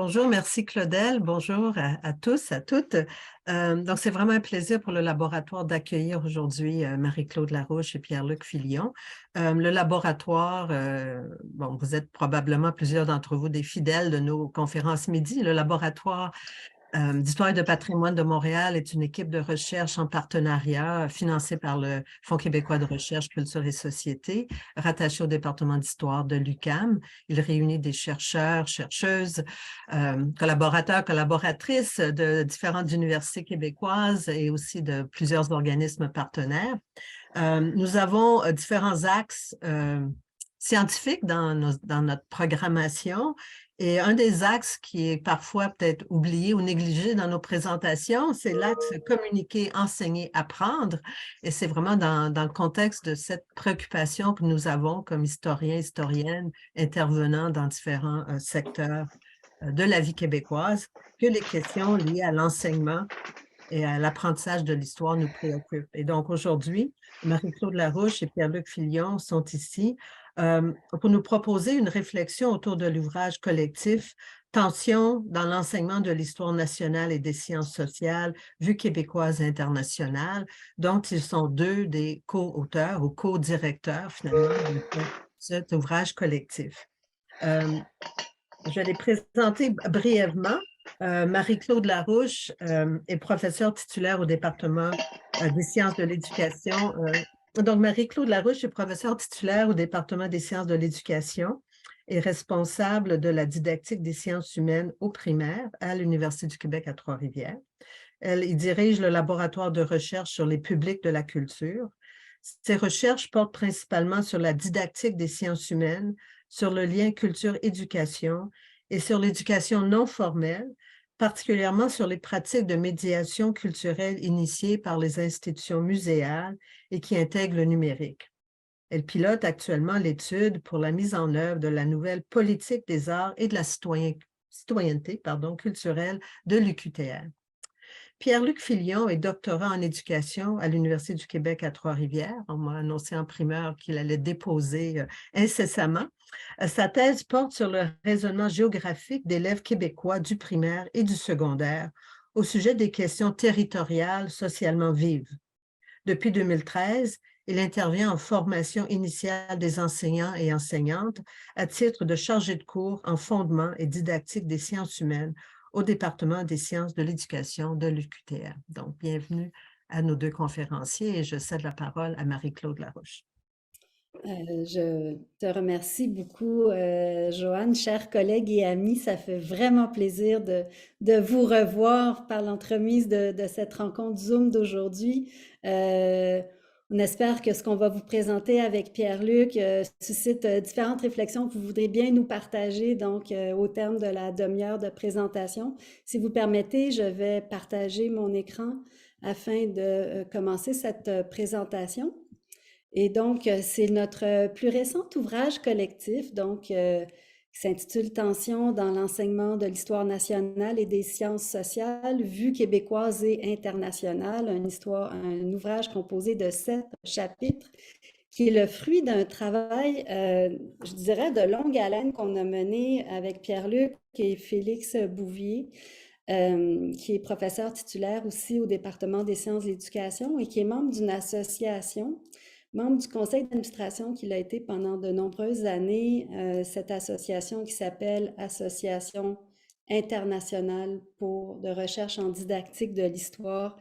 Bonjour, merci Claudel. Bonjour à tous, à toutes. Donc, c'est vraiment un plaisir pour le laboratoire d'accueillir aujourd'hui Marie-Claude Larouche et Pierre-Luc Filion. Le laboratoire, bon, vous êtes probablement plusieurs d'entre vous des fidèles de nos conférences midi. Le laboratoire d'Histoire et de patrimoine de Montréal est une équipe de recherche en partenariat financée par le Fonds québécois de recherche, culture et société, rattaché au département d'histoire de l'UQAM. Il réunit des chercheurs, chercheuses, collaborateurs, collaboratrices de différentes universités québécoises et aussi de plusieurs organismes partenaires. Nous avons différents axes scientifiques dans notre programmation. Et un des axes qui est parfois peut-être oublié ou négligé dans nos présentations, c'est l'axe communiquer, enseigner, apprendre. Et c'est vraiment dans le contexte de cette préoccupation que nous avons comme historiens, historiennes, intervenant dans différents secteurs de la vie québécoise, que les questions liées à l'enseignement et à l'apprentissage de l'histoire nous préoccupent. Et donc aujourd'hui, Marie-Claude Larouche et Pierre-Luc Filion sont ici pour nous proposer une réflexion autour de l'ouvrage collectif Tensions dans l'enseignement de l'histoire nationale et des sciences sociales, vues québécoises et internationales, dont ils sont deux des co-auteurs ou co-directeurs finalement de cet ouvrage collectif. Je vais les présenter brièvement. Marie-Claude Larouche est professeure titulaire au département des sciences de l'éducation. Donc, Marie-Claude Larouche est professeure titulaire au département des sciences de l'éducation et responsable de la didactique des sciences humaines au primaire à l'Université du Québec à Trois-Rivières. Elle dirige le laboratoire de recherche sur les publics de la culture. Ses recherches portent principalement sur la didactique des sciences humaines, sur le lien culture-éducation et sur l'éducation non formelle, particulièrement sur les pratiques de médiation culturelle initiées par les institutions muséales et qui intègrent le numérique. Elle pilote actuellement l'étude pour la mise en œuvre de la nouvelle politique des arts et de la citoyenneté culturelle de l'UQTR. Pierre-Luc Filion est doctorant en éducation à l'Université du Québec à Trois-Rivières. On m'a annoncé en primeur qu'il allait déposer incessamment. Sa thèse porte sur le raisonnement géographique d'élèves québécois du primaire et du secondaire au sujet des questions territoriales socialement vives. Depuis 2013, il intervient en formation initiale des enseignants et enseignantes à titre de chargé de cours en fondement et didactique des sciences humaines au département des sciences de l'éducation de l'UQTR. Donc, bienvenue à nos deux conférenciers et je cède la parole à Marie-Claude Larouche. Je te remercie beaucoup, Joanne, chers collègues et amis. Ça fait vraiment plaisir de vous revoir par l'entremise de cette rencontre Zoom d'aujourd'hui. On espère que ce qu'on va vous présenter avec Pierre-Luc suscite différentes réflexions que vous voudrez bien nous partager donc au terme de la demi-heure de présentation. Si vous permettez, je vais partager mon écran afin de commencer cette présentation. Et donc, c'est notre plus récent ouvrage collectif, qui s'intitule Tensions dans l'enseignement de l'histoire nationale et des sciences sociales, vues québécoises et internationales, un ouvrage composé de 7 chapitres, qui est le fruit d'un travail, je dirais, de longue haleine qu'on a mené avec Pierre-Luc et Félix Bouvier, qui est professeur titulaire aussi au département des sciences de l'éducation et qui est membre d'une association, membre du conseil d'administration qu'il a été pendant de nombreuses années, cette association qui s'appelle Association internationale de recherche en didactique de l'histoire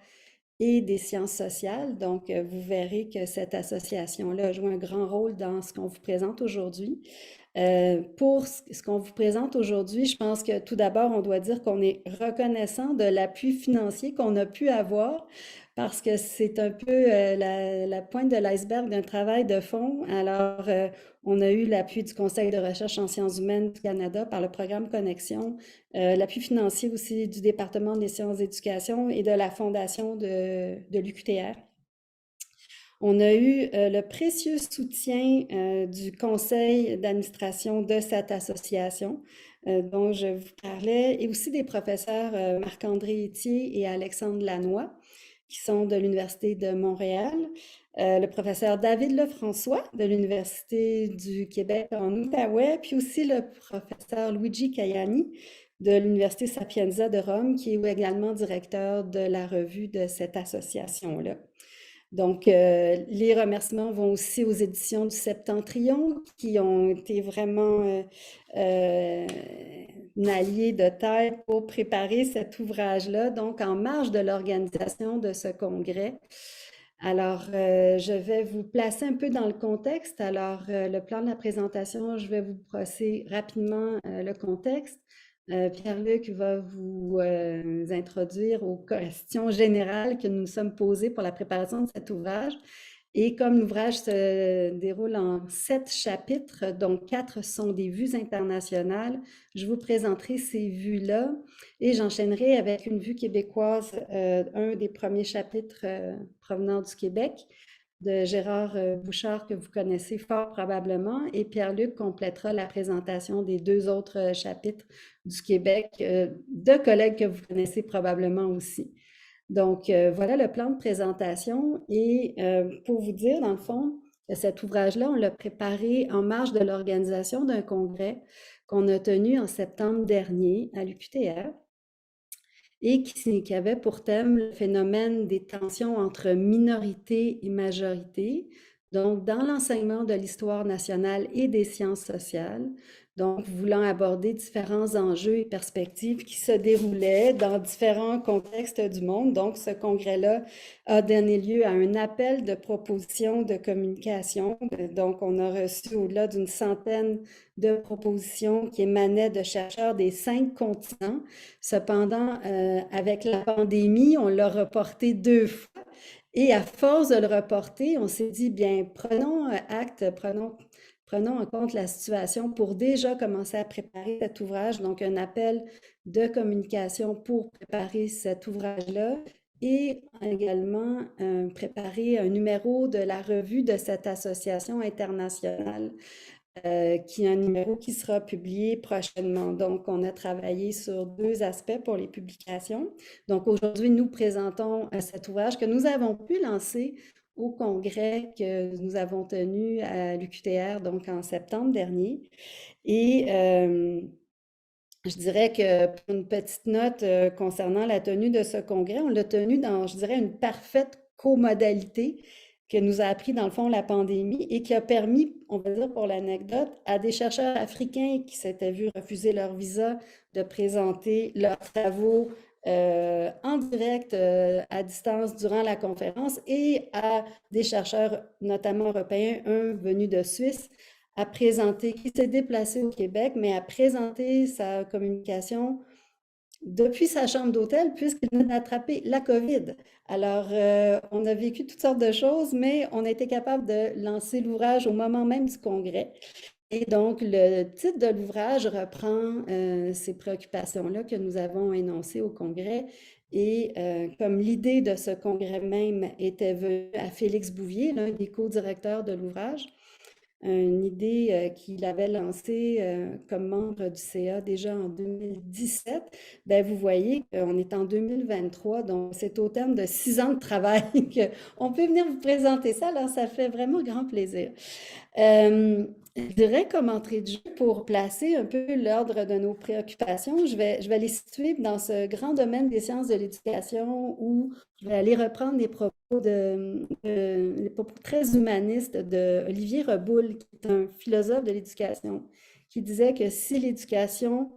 et des sciences sociales. Donc, vous verrez que cette association-là joue un grand rôle dans ce qu'on vous présente aujourd'hui. Pour ce qu'on vous présente aujourd'hui, je pense que tout d'abord, on doit dire qu'on est reconnaissant de l'appui financier qu'on a pu avoir parce que c'est un peu la pointe de l'iceberg d'un travail de fond. Alors, on a eu l'appui du Conseil de recherche en sciences humaines du Canada par le programme Connexion, l'appui financier aussi du département des sciences d'éducation et de la fondation de l'UQTR. On a eu le précieux soutien du conseil d'administration de cette association dont je vous parlais, et aussi des professeurs Marc-André Etier et Alexandre Lannoy, qui sont de l'Université de Montréal, le professeur David Lefrançois de l'Université du Québec en Outaouais, puis aussi le professeur Luigi Caiani de l'Université Sapienza de Rome, qui est également directeur de la revue de cette association-là. Donc, les remerciements vont aussi aux éditions du Septentrion, qui ont été vraiment un allié de taille pour préparer cet ouvrage-là, donc en marge de l'organisation de ce congrès. Alors, je vais vous placer un peu dans le contexte. Alors, le plan de la présentation, je vais vous brosser rapidement le contexte. Pierre-Luc va vous introduire aux questions générales que nous nous sommes posées pour la préparation de cet ouvrage. Et comme l'ouvrage se déroule en 7 chapitres, dont 4 sont des vues internationales, je vous présenterai ces vues-là et j'enchaînerai avec une vue québécoise, un des premiers chapitres provenant du Québec, de Gérard Bouchard, que vous connaissez fort probablement, et Pierre-Luc complétera la présentation des 2 autres chapitres du Québec, de collègues que vous connaissez probablement aussi. Donc, voilà le plan de présentation. Et pour vous dire, dans le fond, cet ouvrage-là, on l'a préparé en marge de l'organisation d'un congrès qu'on a tenu en septembre dernier à l'UQTR et qui avait pour thème le phénomène des tensions entre minorité et majorité, donc dans l'enseignement de l'histoire nationale et des sciences sociales, donc voulant aborder différents enjeux et perspectives qui se déroulaient dans différents contextes du monde. Donc, ce congrès-là a donné lieu à un appel de propositions de communication. Donc, on a reçu au-delà d'une centaine de propositions qui émanaient de chercheurs des 5 continents. Cependant, avec la pandémie, on l'a reporté 2 fois. Et à force de le reporter, on s'est dit, bien, prenons acte, prenons en compte la situation pour déjà commencer à préparer cet ouvrage, donc un appel de communication pour préparer cet ouvrage-là et également préparer un numéro de la revue de cette association internationale qui est un numéro qui sera publié prochainement. Donc, on a travaillé sur 2 aspects pour les publications. Donc, aujourd'hui, nous présentons cet ouvrage que nous avons pu lancer au congrès que nous avons tenu à l'UQTR, donc en septembre dernier. Et je dirais que pour une petite note concernant la tenue de ce congrès, on l'a tenu dans, je dirais, une parfaite comodalité que nous a appris dans le fond la pandémie et qui a permis, on va dire pour l'anecdote, à des chercheurs africains qui s'étaient vus refuser leur visa de présenter leurs travaux en direct à distance durant la conférence et à des chercheurs, notamment européens, un venu de Suisse, à présenter, qui s'est déplacé au Québec, mais à présenter sa communication depuis sa chambre d'hôtel, puisqu'il venait d'attraper la COVID. Alors, on a vécu toutes sortes de choses, mais on a été capable de lancer l'ouvrage au moment même du congrès. Et donc, le titre de l'ouvrage reprend ces préoccupations-là que nous avons énoncées au congrès. Et comme l'idée de ce congrès même était venue à Félix Bouvier, l'un des co-directeurs de l'ouvrage, une idée qu'il avait lancée comme membre du CA déjà en 2017, ben vous voyez qu'on est en 2023, donc c'est au terme de 6 ans de travail qu'on peut venir vous présenter ça, alors ça fait vraiment grand plaisir. Je dirais comme entrée de jeu, pour placer un peu l'ordre de nos préoccupations, je vais les situer dans ce grand domaine des sciences de l'éducation où je vais aller reprendre les propos les propos très humanistes de Olivier Reboul, qui est un philosophe de l'éducation, qui disait que si l'éducation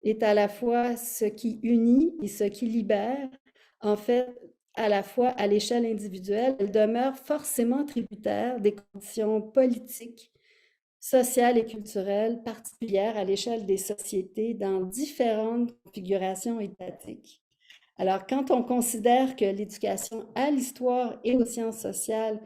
est à la fois ce qui unit et ce qui libère, en fait, à la fois à l'échelle individuelle, elle demeure forcément tributaire des conditions politiques, sociales et culturelles particulières à l'échelle des sociétés dans différentes configurations étatiques. Alors, quand on considère que l'éducation à l'histoire et aux sciences sociales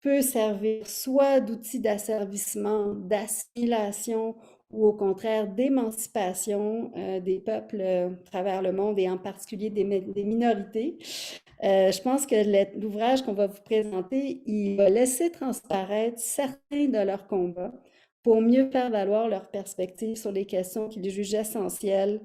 peut servir soit d'outil d'asservissement, d'assimilation ou au contraire d'émancipation des peuples à travers le monde et en particulier des minorités, je pense que l'ouvrage qu'on va vous présenter, il va laisser transparaître certains de leurs combats pour mieux faire valoir leurs perspectives sur les questions qu'elles jugent essentielles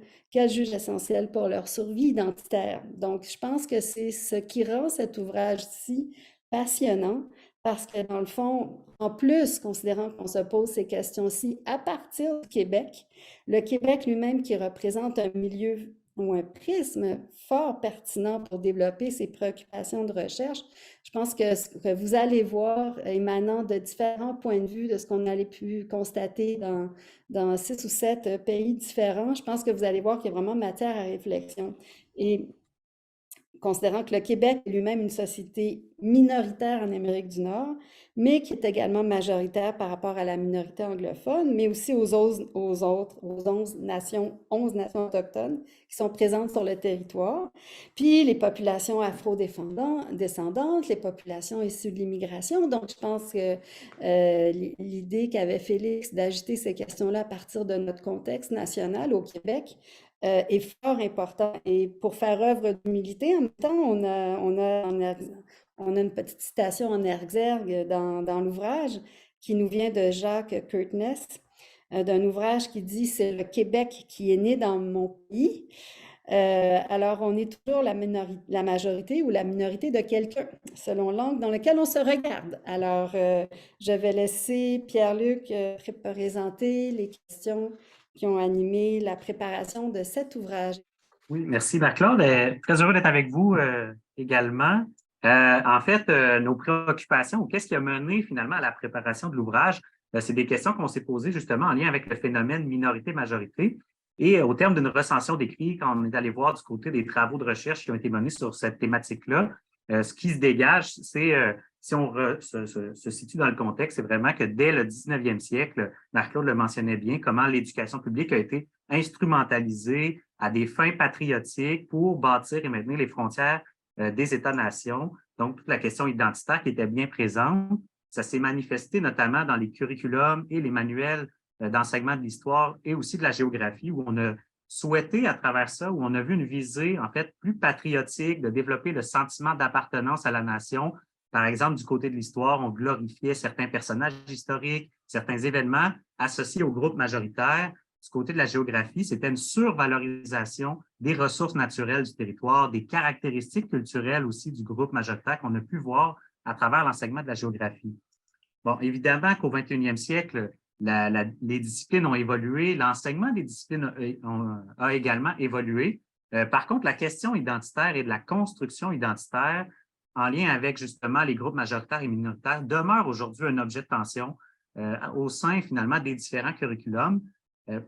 pour leur survie identitaire. Donc, je pense que c'est ce qui rend cet ouvrage si passionnant, Parce que dans le fond, en plus, considérant qu'on se pose ces questions-ci à partir du Québec, le Québec lui-même qui représente un milieu ou un prisme fort pertinent pour développer ses préoccupations de recherche, je pense que ce que vous allez voir émanant de différents points de vue de ce qu'on allait pu constater dans 6 ou 7 pays différents, je pense que vous allez voir qu'il y a vraiment matière à réflexion. Et considérant que le Québec est lui-même une société minoritaire en Amérique du Nord, mais qui est également majoritaire par rapport à la minorité anglophone, mais aussi aux 11 nations autochtones qui sont présentes sur le territoire, puis les populations afro-descendantes, les populations issues de l'immigration. Donc, je pense que l'idée qu'avait Félix d'agiter ces questions-là à partir de notre contexte national au Québec est fort important. Et pour faire œuvre d'humilité, en même temps, on a une petite citation en exergue dans l'ouvrage qui nous vient de Jacques Curtness, d'un ouvrage qui dit «C'est le Québec qui est né dans mon pays». Alors, on est toujours la majorité ou la minorité de quelqu'un, selon l'angle dans lequel on se regarde. Alors, je vais laisser Pierre-Luc présenter les questions qui ont animé la préparation de cet ouvrage. Oui, merci Marc-Claude. Très heureux d'être avec vous également. En fait, nos préoccupations ou qu'est-ce qui a mené finalement à la préparation de l'ouvrage, c'est des questions qu'on s'est posées justement en lien avec le phénomène minorité-majorité. Et au terme d'une recension d'écrits, quand on est allé voir du côté des travaux de recherche qui ont été menés sur cette thématique-là, ce qui se dégage, c'est, si on se situe dans le contexte, c'est vraiment que dès le 19e siècle, Marc-Claude le mentionnait bien, comment l'éducation publique a été instrumentalisée à des fins patriotiques pour bâtir et maintenir les frontières des États-nations. Donc, toute la question identitaire qui était bien présente, ça s'est manifesté notamment dans les curriculums et les manuels d'enseignement de l'histoire et aussi de la géographie, où on a souhaité à travers ça, où on a vu une visée en fait plus patriotique de développer le sentiment d'appartenance à la nation. Par exemple, du côté de l'histoire, on glorifiait certains personnages historiques, certains événements associés au groupe majoritaire. Du côté de la géographie, c'était une survalorisation des ressources naturelles du territoire, des caractéristiques culturelles aussi du groupe majoritaire qu'on a pu voir à travers l'enseignement de la géographie. Bon, évidemment qu'au 21e siècle, les disciplines ont évolué, l'enseignement des disciplines a également évolué. Par contre, la question identitaire et de la construction identitaire en lien avec justement les groupes majoritaires et minoritaires demeure aujourd'hui un objet de tension au sein finalement des différents curriculums.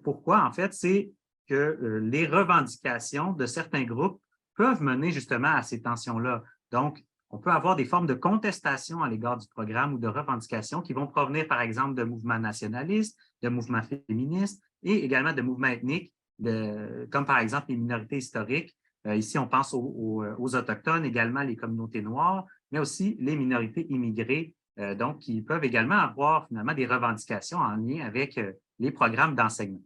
Pourquoi? En fait, c'est que les revendications de certains groupes peuvent mener justement à ces tensions-là. Donc, on peut avoir des formes de contestation à l'égard du programme ou de revendications qui vont provenir, par exemple, de mouvements nationalistes, de mouvements féministes et également de mouvements ethniques, comme par exemple les minorités historiques. Ici, on pense aux Autochtones, également les communautés noires, mais aussi les minorités immigrées, donc qui peuvent également avoir finalement des revendications en lien avec les programmes d'enseignement.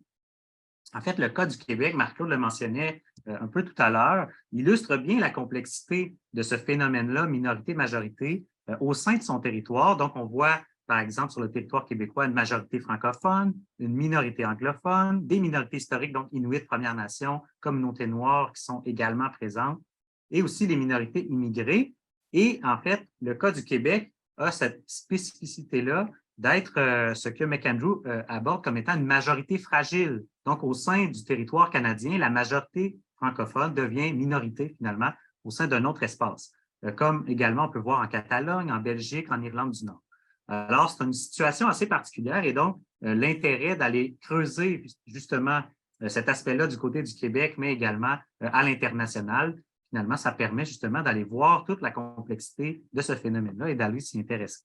En fait, le cas du Québec, Marc-Claude le mentionnait un peu tout à l'heure, illustre bien la complexité de ce phénomène-là, minorité-majorité, au sein de son territoire. Donc, on voit, par exemple, sur le territoire québécois, une majorité francophone, une minorité anglophone, des minorités historiques, donc Inuits, Premières Nations, communautés noires qui sont également présentes, et aussi les minorités immigrées. Et en fait, le cas du Québec a cette spécificité-là d'être ce que McAndrew aborde comme étant une majorité fragile. Donc, au sein du territoire canadien, la majorité francophone devient minorité finalement au sein d'un autre espace, comme également on peut voir en Catalogne, en Belgique, en Irlande du Nord. Alors, c'est une situation assez particulière et donc l'intérêt d'aller creuser justement cet aspect-là du côté du Québec, mais également à l'international, finalement, ça permet justement d'aller voir toute la complexité de ce phénomène-là et d'aller s'y intéresser.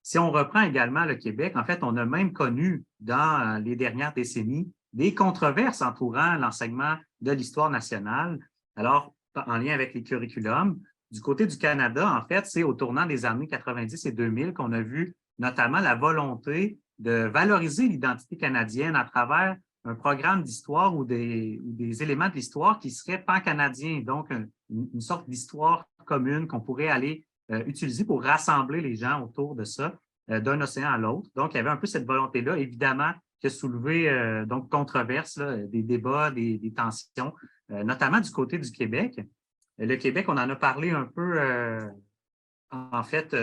Si on reprend également le Québec, en fait, on a même connu dans les dernières décennies des controverses entourant l'enseignement de l'histoire nationale. Alors, en lien avec les curriculums, du côté du Canada, en fait, c'est au tournant des années 90 et 2000 qu'on a vu notamment la volonté de valoriser l'identité canadienne à travers un programme d'histoire ou des éléments de l'histoire qui seraient pan-canadiens, donc une sorte d'histoire commune qu'on pourrait aller utilisé pour rassembler les gens autour de ça, d'un océan à l'autre. Donc, il y avait un peu cette volonté-là, évidemment, qui a soulevé donc controverses, là, des débats, des tensions, notamment du côté du Québec. Le Québec, on en a parlé un peu, en fait,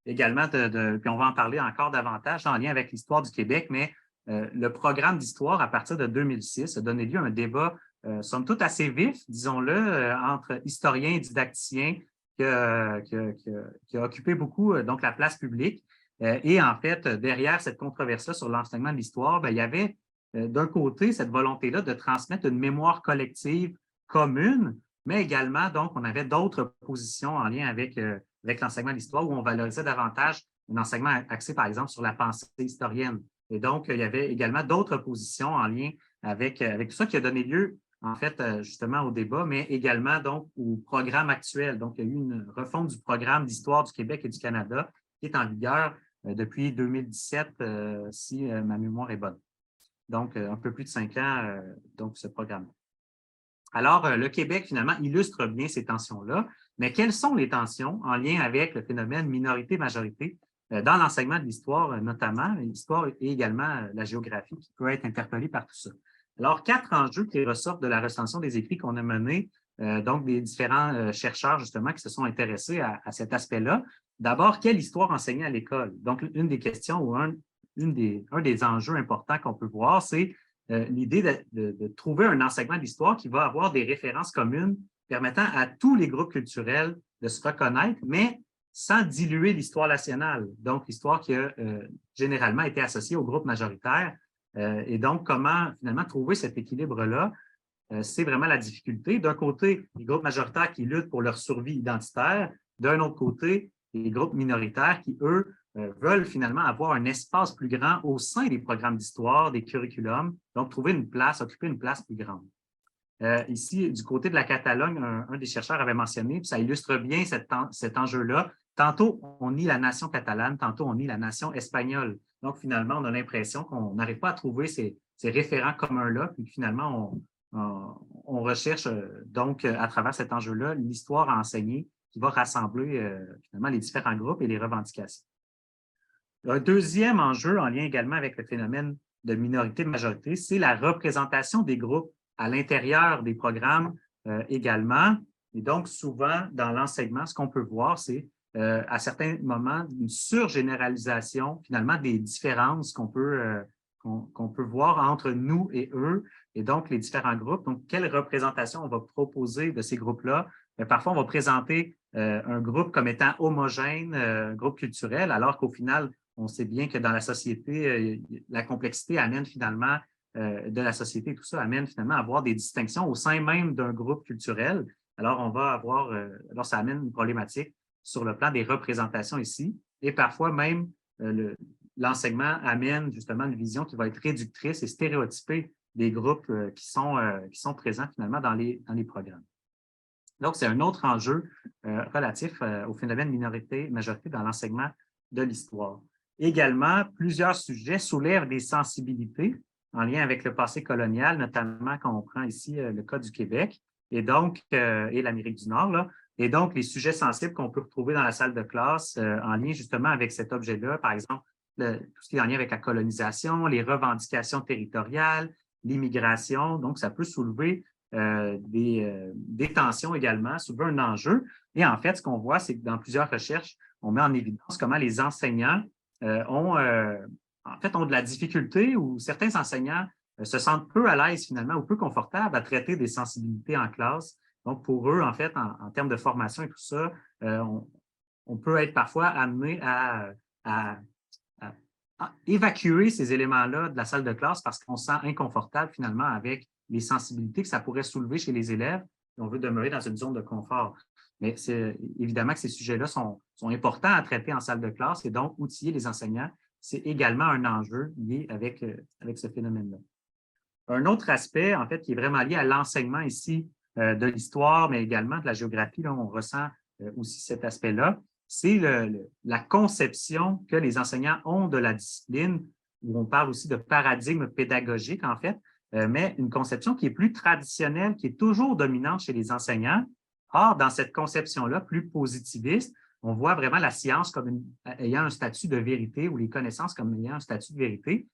également, puis on va en parler encore davantage en lien avec l'histoire du Québec, mais le programme d'histoire, à partir de 2006, a donné lieu à un débat, somme toute assez vif, disons-le, entre historiens et didacticiens qui a occupé beaucoup donc la place publique. Et en fait, derrière cette controverse-là sur l'enseignement de l'histoire, il y avait d'un côté cette volonté-là de transmettre une mémoire collective commune, mais également, donc, on avait d'autres positions en lien avec l'enseignement de l'histoire où on valorisait davantage un enseignement axé, par exemple, sur la pensée historienne. Et donc, il y avait également d'autres positions en lien avec tout ça qui a donné lieu, en fait, justement au débat, mais également donc au programme actuel. Donc, il y a eu une refonte du programme d'histoire du Québec et du Canada qui est en vigueur depuis 2017, si ma mémoire est bonne. Donc, un peu plus de 5 ans, donc ce programme. Alors, le Québec, finalement, illustre bien ces tensions-là, mais quelles sont les tensions en lien avec le phénomène minorité-majorité dans l'enseignement de l'histoire, notamment, l'histoire et également la géographie qui peut être interpellée par tout ça? Alors, 4 enjeux qui ressortent de la recension des écrits qu'on a menés, donc des différents chercheurs, justement, qui se sont intéressés à cet aspect-là. D'abord, quelle histoire enseigner à l'école? Donc, une des questions ou un des enjeux importants qu'on peut voir, c'est l'idée de trouver un enseignement d'histoire qui va avoir des références communes permettant à tous les groupes culturels de se reconnaître, mais sans diluer l'histoire nationale, donc l'histoire qui a généralement été associée au groupe majoritaire. Et donc, comment finalement trouver cet équilibre-là? C'est vraiment la difficulté. D'un côté, les groupes majoritaires qui luttent pour leur survie identitaire, d'un autre côté, les groupes minoritaires qui, eux, veulent finalement avoir un espace plus grand au sein des programmes d'histoire, des curriculums, donc trouver une place, occuper une place plus grande. Ici, du côté de la Catalogne, un des chercheurs avait mentionné, puis ça illustre bien cet enjeu-là. Tantôt, on nie la nation catalane, tantôt, on nie la nation espagnole. Donc, finalement, on a l'impression qu'on n'arrive pas à trouver ces référents communs-là, puis finalement, on recherche donc, à travers cet enjeu-là, l'histoire à enseigner qui va rassembler finalement les différents groupes et les revendications. Un deuxième enjeu en lien également avec le phénomène de minorité-majorité, c'est la représentation des groupes à l'intérieur des programmes également. Et donc, souvent, dans l'enseignement, ce qu'on peut voir, c'est à certains moments une surgénéralisation finalement des différences qu'on peut voir entre nous et eux, et donc les différents groupes. Donc, quelle représentation on va proposer de ces groupes-là? Parfois, on va présenter un groupe comme étant homogène, un groupe culturel, alors qu'au final, on sait bien que dans la société, la complexité amène finalement de la société, tout ça amène finalement à avoir des distinctions au sein même d'un groupe culturel. Alors, on va avoir, alors ça amène une problématique sur le plan des représentations ici, et parfois même l'enseignement amène justement une vision qui va être réductrice et stéréotypée des groupes qui sont présents finalement dans les programmes. Donc, c'est un autre enjeu relatif au phénomène minorité-majorité dans l'enseignement de l'histoire. Également, plusieurs sujets soulèvent des sensibilités en lien avec le passé colonial, notamment quand on prend ici le cas du Québec et donc et l'Amérique du Nord, là. Et donc, les sujets sensibles qu'on peut retrouver dans la salle de classe en lien justement avec cet objet-là, par exemple, tout ce qui est en lien avec la colonisation, les revendications territoriales, l'immigration. Donc, ça peut soulever des tensions également, soulever un enjeu. Et en fait, ce qu'on voit, c'est que dans plusieurs recherches, on met en évidence comment les enseignants ont de la difficulté ou certains enseignants se sentent peu à l'aise finalement ou peu confortables à traiter des sensibilités en classe. Donc, pour eux, en fait, en termes de formation et tout ça, on peut être parfois amené à évacuer ces éléments-là de la salle de classe parce qu'on se sent inconfortable finalement avec les sensibilités que ça pourrait soulever chez les élèves et on veut demeurer dans une zone de confort. Mais c'est évidemment que ces sujets-là sont importants à traiter en salle de classe et donc outiller les enseignants, c'est également un enjeu lié avec ce phénomène-là. Un autre aspect, en fait, qui est vraiment lié à l'enseignement ici de l'histoire, mais également de la géographie, là, on ressent aussi cet aspect-là, c'est la conception que les enseignants ont de la discipline, où on parle aussi de paradigme pédagogique, en fait, mais une conception qui est plus traditionnelle, qui est toujours dominante chez les enseignants. Or, dans cette conception-là, plus positiviste, on voit vraiment la science comme ayant un statut de vérité ou les connaissances comme ayant un statut de vérité.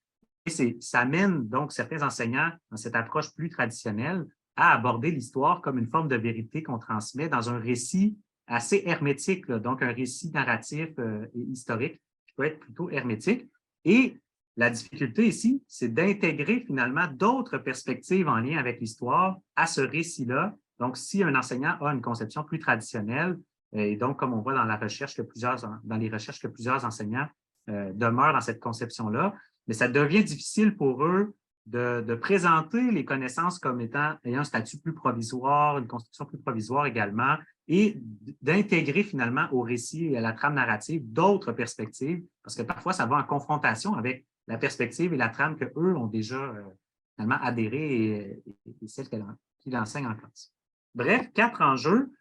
Et ça amène donc certains enseignants, dans cette approche plus traditionnelle, à aborder l'histoire comme une forme de vérité qu'on transmet dans un récit assez hermétique, là, donc un récit narratif et historique qui peut être plutôt hermétique. Et la difficulté ici, c'est d'intégrer finalement d'autres perspectives en lien avec l'histoire à ce récit-là. Donc, si un enseignant a une conception plus traditionnelle, et donc, comme on voit dans les recherches que plusieurs enseignants demeurent dans cette conception-là, mais ça devient difficile pour eux de présenter les connaissances comme ayant un statut plus provisoire, une construction plus provisoire également, et d'intégrer finalement au récit et à la trame narrative d'autres perspectives, parce que parfois, ça va en confrontation avec la perspective et la trame qu'eux ont déjà finalement adhéré et celle qu'ils enseignent en classe. Bref, 4 enjeux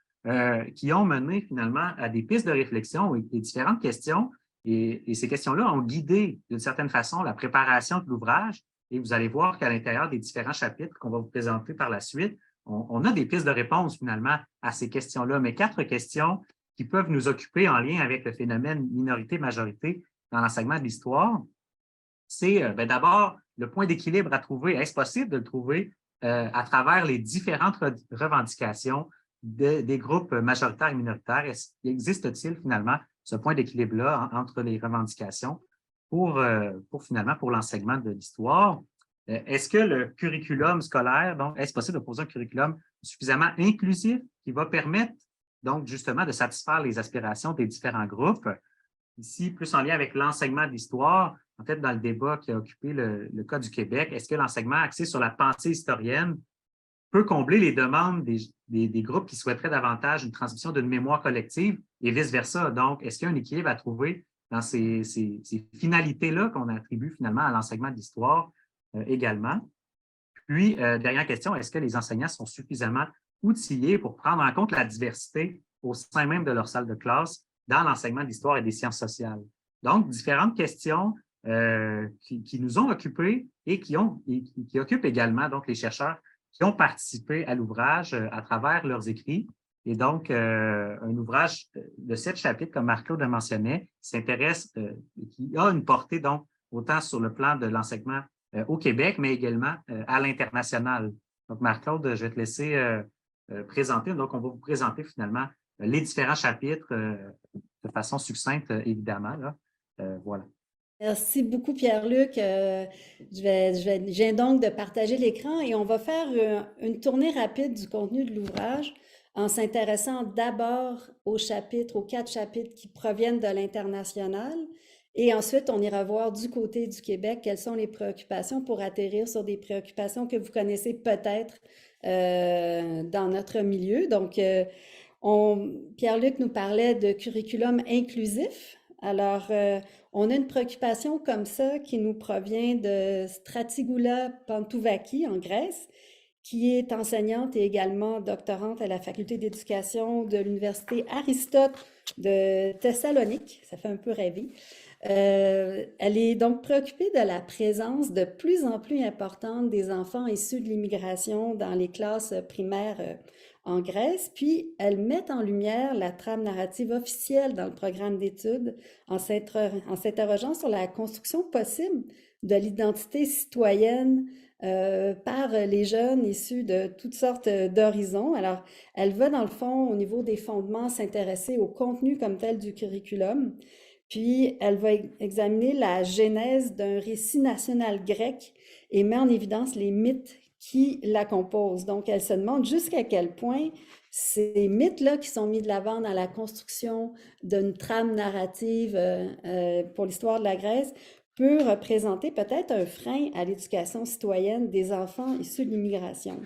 qui ont mené finalement à des pistes de réflexion et différentes questions. Et ces questions-là ont guidé d'une certaine façon la préparation de l'ouvrage. Et vous allez voir qu'à l'intérieur des différents chapitres qu'on va vous présenter par la suite, on a des pistes de réponse finalement à ces questions-là, mais 4 questions qui peuvent nous occuper en lien avec le phénomène minorité-majorité dans l'enseignement de l'histoire. C'est d'abord le point d'équilibre à trouver. Est-ce possible de le trouver à travers les différentes revendications des groupes majoritaires et minoritaires? Existe-t-il finalement ce point d'équilibre-là entre les revendications pour l'enseignement de l'histoire? Est-ce que le curriculum scolaire, donc, est-ce possible de poser un curriculum suffisamment inclusif qui va permettre, donc, justement, de satisfaire les aspirations des différents groupes? Ici, plus en lien avec l'enseignement de l'histoire, en fait, dans le débat qui a occupé le cas du Québec, est-ce que l'enseignement axé sur la pensée historienne peut combler les demandes des groupes qui souhaiteraient davantage une transmission d'une mémoire collective et vice-versa? Donc, est-ce qu'il y a un équilibre à trouver dans ces finalités-là qu'on attribue finalement à l'enseignement de l'histoire également? Puis, dernière question, est-ce que les enseignants sont suffisamment outillés pour prendre en compte la diversité au sein même de leur salle de classe dans l'enseignement de l'histoire et des sciences sociales? Donc, différentes questions qui nous ont occupés et qui occupent également donc, les chercheurs qui ont participé à l'ouvrage à travers leurs écrits. Et donc, un ouvrage de 7 chapitres, comme Marc-Claude le mentionnait, s'intéresse, qui a une portée donc autant sur le plan de l'enseignement au Québec, mais également à l'international. Donc, Marc-Claude, je vais te laisser présenter. Donc, on va vous présenter finalement les différents chapitres de façon succincte, évidemment. Là. Voilà. Merci beaucoup, Pierre-Luc. Je viens donc de partager l'écran et on va faire une tournée rapide du contenu de l'ouvrage en s'intéressant d'abord aux 4 chapitres qui proviennent de l'international. Et ensuite, on ira voir du côté du Québec quelles sont les préoccupations pour atterrir sur des préoccupations que vous connaissez peut-être dans notre milieu. Donc, Pierre-Luc nous parlait de curriculum inclusif. Alors, on a une préoccupation comme ça qui nous provient de Stratigula Pantouvaki en Grèce, qui est enseignante et également doctorante à la faculté d'éducation de l'université Aristote de Thessalonique. Ça fait un peu rêver. Elle est donc préoccupée de la présence de plus en plus importante des enfants issus de l'immigration dans les classes primaires en Grèce, puis elle met en lumière la trame narrative officielle dans le programme d'études en s'interrogeant sur la construction possible de l'identité citoyenne par les jeunes issus de toutes sortes d'horizons. Alors, elle va dans le fond, au niveau des fondements, s'intéresser au contenu comme tel du curriculum, puis elle va examiner la genèse d'un récit national grec et met en évidence les mythes qui la composent. Donc, elle se demande jusqu'à quel point ces mythes-là qui sont mis de l'avant dans la construction d'une trame narrative pour l'histoire de la Grèce peut représenter peut-être un frein à l'éducation citoyenne des enfants issus de l'immigration.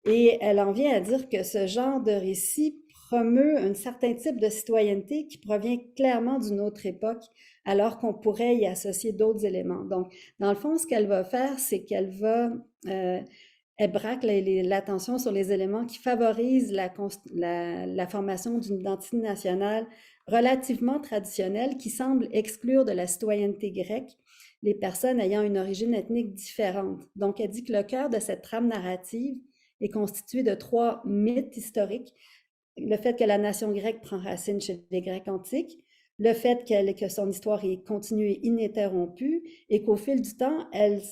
Et elle en vient à dire que ce genre de récit promeut un certain type de citoyenneté qui provient clairement d'une autre époque, alors qu'on pourrait y associer d'autres éléments. Donc, dans le fond, ce qu'elle va faire, c'est qu'elle va... elle braque l'attention sur les éléments qui favorisent la formation d'une identité nationale relativement traditionnelle qui semble exclure de la citoyenneté grecque les personnes ayant une origine ethnique différente. Donc, elle dit que le cœur de cette trame narrative est constitué de 3 mythes historiques. Le fait que la nation grecque prend racine chez les Grecs antiques, le fait que son histoire est continue et ininterrompue et qu'au fil du temps, elle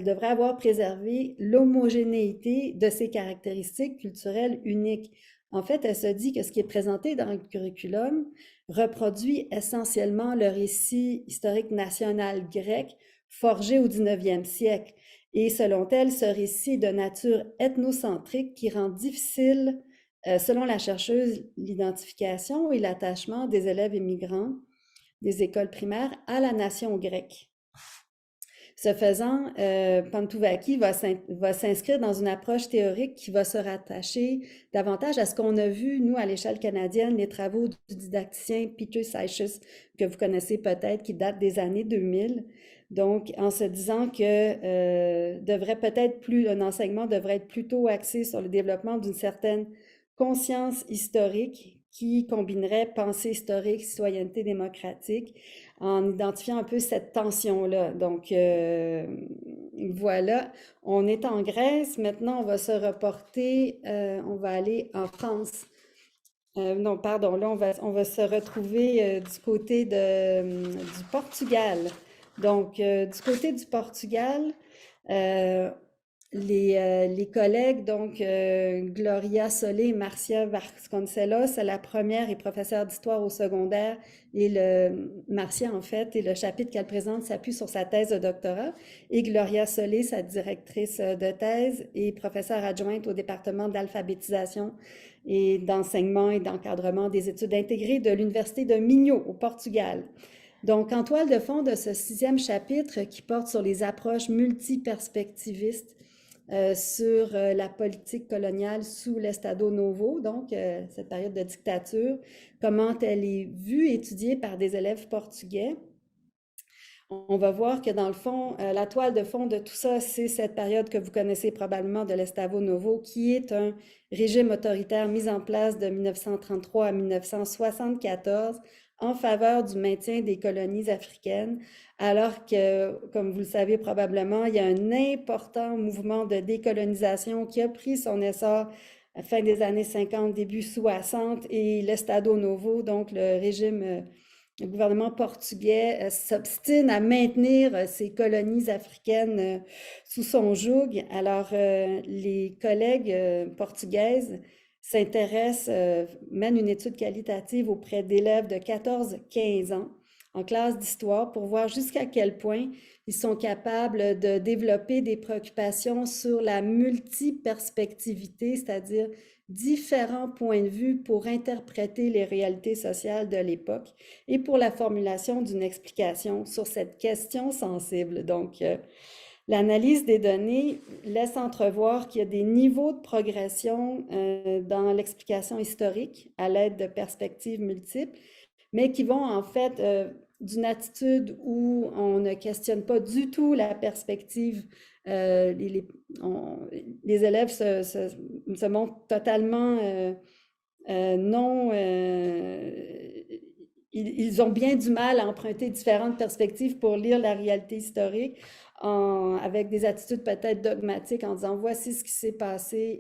devrait avoir préservé l'homogénéité de ses caractéristiques culturelles uniques. En fait, elle se dit que ce qui est présenté dans le curriculum reproduit essentiellement le récit historique national grec forgé au 19e siècle. Et selon elle, ce récit est de nature ethnocentrique qui rend difficile, selon la chercheuse, l'identification et l'attachement des élèves immigrants des écoles primaires à la nation grecque. Ce faisant, Pantouvaki va s'inscrire dans une approche théorique qui va se rattacher davantage à ce qu'on a vu, nous, à l'échelle canadienne, les travaux du didacticien Peter Seiches, que vous connaissez peut-être, qui date des années 2000. Donc, en se disant que un enseignement devrait être plutôt axé sur le développement d'une certaine conscience historique qui combinerait pensée historique, citoyenneté démocratique, en identifiant un peu cette tension-là. Donc, voilà, on est en Grèce. Maintenant, on va se reporter, on va aller en France. Non, pardon, là, on va se retrouver du côté du Portugal. Donc, du côté du Portugal, les collègues, donc Gloria Solé et Marcia Vasconcelos, la première est professeure d'histoire au secondaire et Marcia, en fait, et le chapitre qu'elle présente s'appuie sur sa thèse de doctorat. Et Gloria Solé, sa directrice de thèse, est professeure adjointe au département d'alphabétisation et d'enseignement et d'encadrement des études intégrées de l'Université de Minho au Portugal. Donc, en toile de fond de ce 6e chapitre qui porte sur les approches multiperspectivistes sur la politique coloniale sous l'Estado Novo, donc cette période de dictature, comment elle est vue, étudiée par des élèves portugais. On va voir que dans le fond, la toile de fond de tout ça, c'est cette période que vous connaissez probablement de l'Estado Novo, qui est un régime autoritaire mis en place de 1933 à 1974 en faveur du maintien des colonies africaines, alors que, comme vous le savez probablement, il y a un important mouvement de décolonisation qui a pris son essor à la fin des années 50, début 60, et l'Estado Novo, donc le gouvernement portugais s'obstine à maintenir ces colonies africaines sous son joug. Alors, les collègues portugaises mènent une étude qualitative auprès d'élèves de 14-15 ans en classe d'histoire pour voir jusqu'à quel point ils sont capables de développer des préoccupations sur la multiperspectivité, c'est-à-dire différents points de vue pour interpréter les réalités sociales de l'époque et pour la formulation d'une explication sur cette question sensible. Donc, l'analyse des données laisse entrevoir qu'il y a des niveaux de progression dans l'explication historique à l'aide de perspectives multiples, mais qui vont en fait d'une attitude où on ne questionne pas du tout la perspective. Les élèves se montrent totalement non... ils ont bien du mal à emprunter différentes perspectives pour lire la réalité historique avec des attitudes peut-être dogmatiques en disant « voici ce qui s'est passé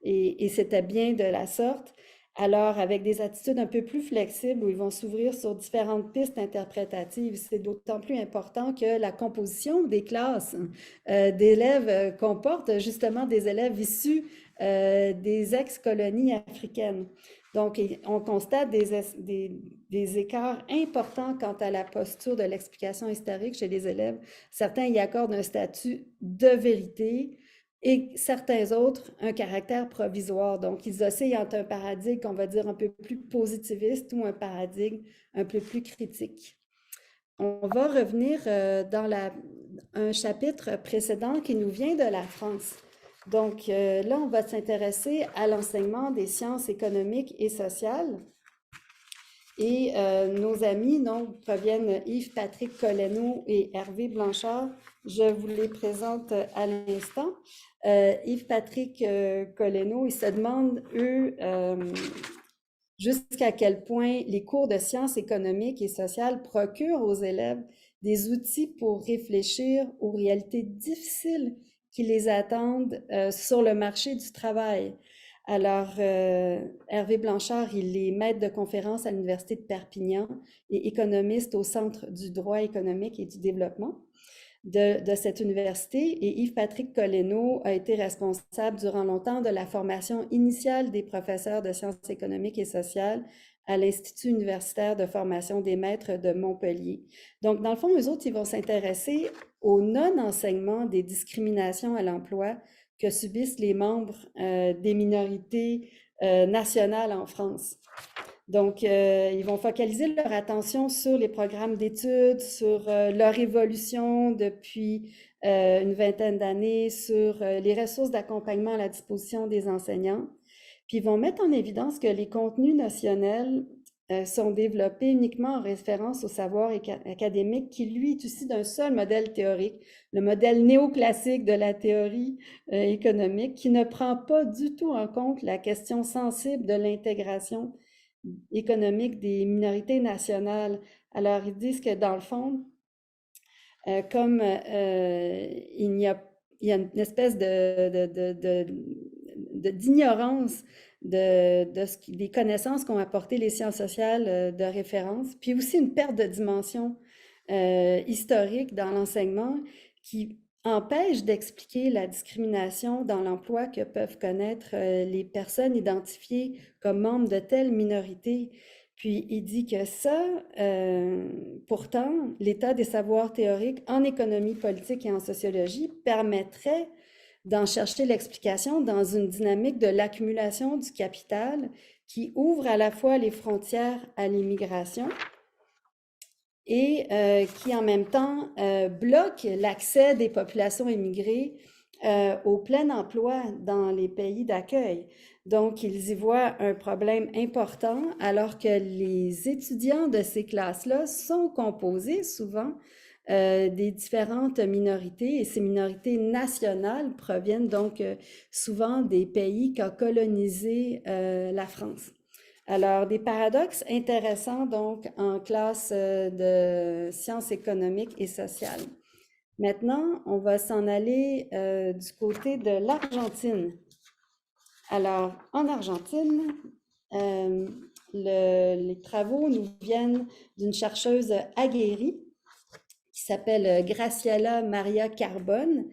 et c'était bien de la sorte ». Alors, avec des attitudes un peu plus flexibles où ils vont s'ouvrir sur différentes pistes interprétatives, c'est d'autant plus important que la composition des classes d'élèves comporte justement des élèves issus des ex-colonies africaines. Donc, on constate des écarts importants quant à la posture de l'explication historique chez les élèves. Certains y accordent un statut de vérité, et certains autres, un caractère provisoire. Donc, ils oscillent entre un paradigme, on va dire, un peu plus positiviste ou un paradigme un peu plus critique. On va revenir dans un chapitre précédent qui nous vient de la France. Donc, là, on va s'intéresser à l'enseignement des sciences économiques et sociales. Et nos amis donc, proviennent Yves-Patrick Collenneau et Hervé Blanchard. Je vous les présente à l'instant. Yves-Patrick Collenneau, ils se demandent, eux, jusqu'à quel point les cours de sciences économiques et sociales procurent aux élèves des outils pour réfléchir aux réalités difficiles qui les attendent sur le marché du travail. Alors, Hervé Blanchard, il est maître de conférence à l'Université de Perpignan et économiste au Centre du droit économique et du développement. de cette université et Yves-Patrick Collenneau a été responsable durant longtemps de la formation initiale des professeurs de sciences économiques et sociales à l'Institut universitaire de formation des maîtres de Montpellier. Donc, dans le fond, eux autres, ils vont s'intéresser au non-enseignement des discriminations à l'emploi que subissent les membres des minorités nationales en France. Donc, ils vont focaliser leur attention sur les programmes d'études, sur leur évolution depuis une vingtaine d'années, sur les ressources d'accompagnement à la disposition des enseignants. Puis, ils vont mettre en évidence que les contenus notionnels sont développés uniquement en référence au savoir académique qui, lui, est issu d'un seul modèle théorique, le modèle néoclassique de la théorie économique, qui ne prend pas du tout en compte la question sensible de l'intégration économique des minorités nationales. Alors, ils disent que dans le fond, comme il y a une espèce d'ignorance des connaissances qu'ont apportées les sciences sociales de référence, puis aussi une perte de dimension historique dans l'enseignement qui empêche d'expliquer la discrimination dans l'emploi que peuvent connaître les personnes identifiées comme membres de telle minorité. Puis il dit que ça, pourtant, l'état des savoirs théoriques en économie politique et en sociologie permettrait d'en chercher l'explication dans une dynamique de l'accumulation du capital qui ouvre à la fois les frontières à l'immigration et qui en même temps bloque l'accès des populations immigrées au plein emploi dans les pays d'accueil. Donc, ils y voient un problème important alors que les étudiants de ces classes-là sont composés souvent des différentes minorités et ces minorités nationales proviennent donc souvent des pays qu'a colonisé la France. Alors, des paradoxes intéressants donc en classe de sciences économiques et sociales. Maintenant, on va s'en aller du côté de l'Argentine. Alors, en Argentine, les travaux nous viennent d'une chercheuse aguerrie qui s'appelle Graciela Maria Carbone,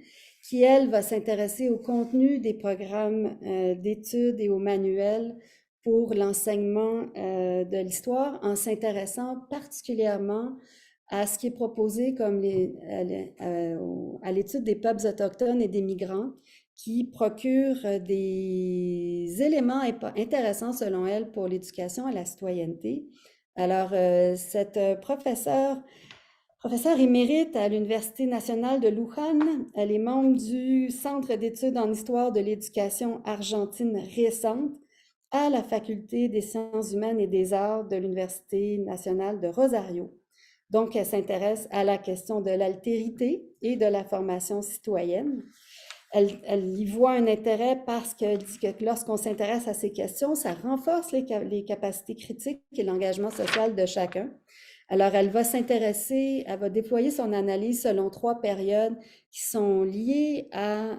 qui, elle, va s'intéresser au contenu des programmes d'études et aux manuels pour l'enseignement de l'histoire en s'intéressant particulièrement à ce qui est proposé comme à l'étude des peuples autochtones et des migrants qui procurent des éléments intéressants selon elle pour l'éducation à la citoyenneté. Alors, cette professeure émérite à l'Université nationale de Luján, elle est membre du Centre d'études en histoire de l'éducation argentine récente à la Faculté des sciences humaines et des arts de l'Université nationale de Rosario. Donc, elle s'intéresse à la question de l'altérité et de la formation citoyenne. Elle y voit un intérêt parce qu'elle dit que lorsqu'on s'intéresse à ces questions, ça renforce les capacités critiques et l'engagement social de chacun. Alors, elle va déployer son analyse selon 3 périodes qui sont liées à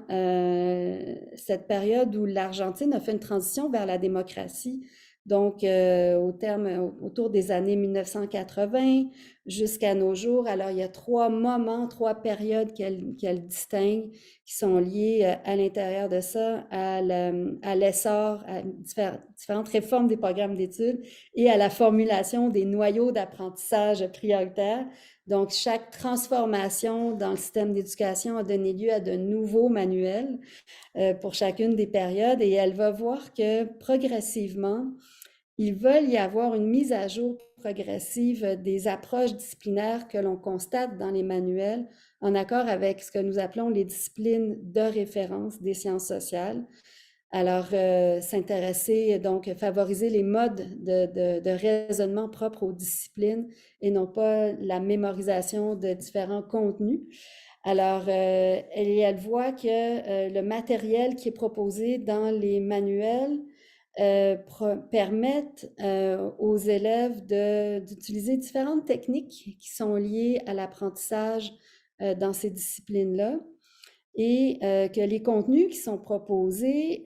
cette période où l'Argentine a fait une transition vers la démocratie. Donc, autour des années 1980 jusqu'à nos jours. Alors, il y a 3 périodes qu'elle distingue qui sont liées à l'intérieur de ça, à l'essor, à différentes réformes des programmes d'études et à la formulation des noyaux d'apprentissage prioritaires. Donc, chaque transformation dans le système d'éducation a donné lieu à de nouveaux manuels pour chacune des périodes et elle va voir que progressivement, ils veulent y avoir une mise à jour progressive des approches disciplinaires que l'on constate dans les manuels en accord avec ce que nous appelons les disciplines de référence des sciences sociales. Alors, s'intéresser, donc favoriser les modes de raisonnement propres aux disciplines et non pas la mémorisation de différents contenus. Alors, elle voit que le matériel qui est proposé dans les manuels permettent aux élèves d'utiliser différentes techniques qui sont liées à l'apprentissage dans ces disciplines-là et que les contenus qui sont proposés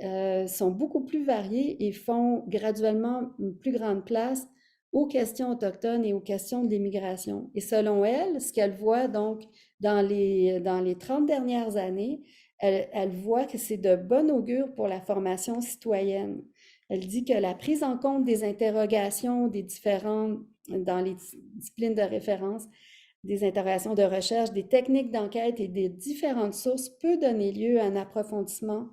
sont beaucoup plus variés et font graduellement une plus grande place aux questions autochtones et aux questions de l'immigration. Et selon elle, ce qu'elle voit donc dans les 30 dernières années, elle voit que c'est de bon augure pour la formation citoyenne. Elle dit que la prise en compte des interrogations des différentes, dans les disciplines de référence, des interrogations de recherche, des techniques d'enquête et des différentes sources peut donner lieu à un approfondissement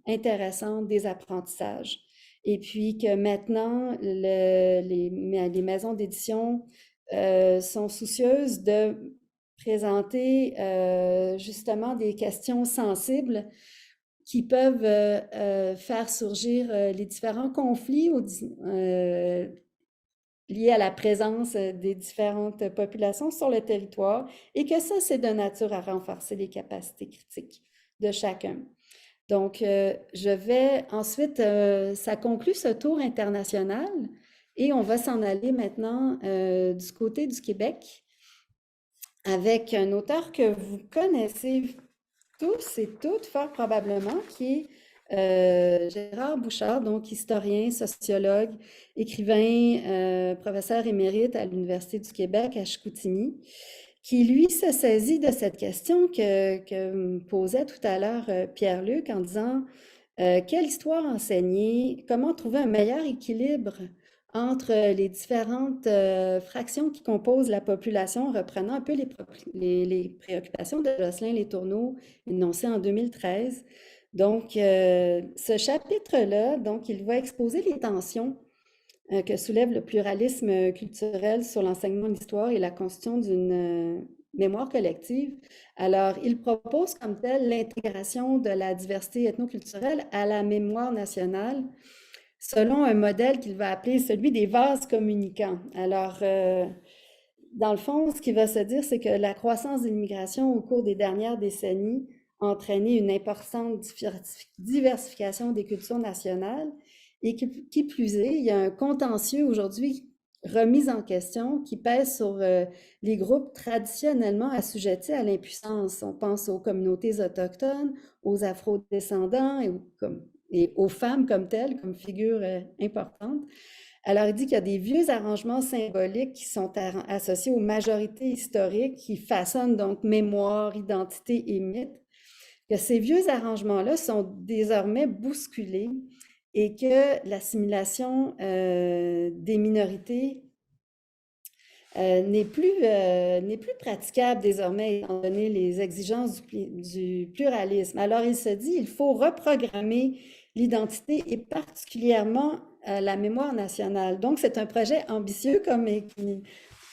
intéressant des apprentissages. Et puis que maintenant, les maisons d'édition sont soucieuses de présenter justement des questions sensibles qui peuvent faire surgir les différents conflits liés à la présence des différentes populations sur le territoire et que ça, c'est de nature à renforcer les capacités critiques de chacun. Donc, je vais ensuite, ça conclut ce tour international et on va s'en aller maintenant du côté du Québec avec un auteur que vous connaissez tous et toutes fort probablement, qui est Gérard Bouchard, donc historien, sociologue, écrivain, professeur émérite à l'Université du Québec à Chicoutimi, qui, lui, se saisit de cette question que me posait tout à l'heure Pierre-Luc en disant quelle histoire enseigner, comment trouver un meilleur équilibre entre les différentes fractions qui composent la population, reprenant un peu les préoccupations de Jocelyn Letourneau, énoncées en 2013. Donc, ce chapitre-là, donc, il va exposer les tensions que soulève le pluralisme culturel sur l'enseignement de l'histoire et la constitution d'une mémoire collective. Alors, il propose comme tel l'intégration de la diversité ethnoculturelle à la mémoire nationale selon un modèle qu'il va appeler celui des vases communicants. Alors, dans le fond, ce qu'il va se dire, c'est que la croissance de l'immigration au cours des dernières décennies a entraîné une importante diversification des cultures nationales et qui plus est, il y a un contentieux aujourd'hui remis en question qui pèse sur les groupes traditionnellement assujettis à l'impuissance. On pense aux communautés autochtones, aux afro-descendants et aux femmes comme telles, comme figures importantes. Alors, il dit qu'il y a des vieux arrangements symboliques qui sont associés aux majorités historiques qui façonnent donc mémoire, identité et mythe, que ces vieux arrangements-là sont désormais bousculés et que l'assimilation des minorités n'est plus praticable désormais, étant donné les exigences du pluralisme. Alors, il se dit, il faut reprogrammer l'identité et particulièrement la mémoire nationale. Donc, c'est un projet ambitieux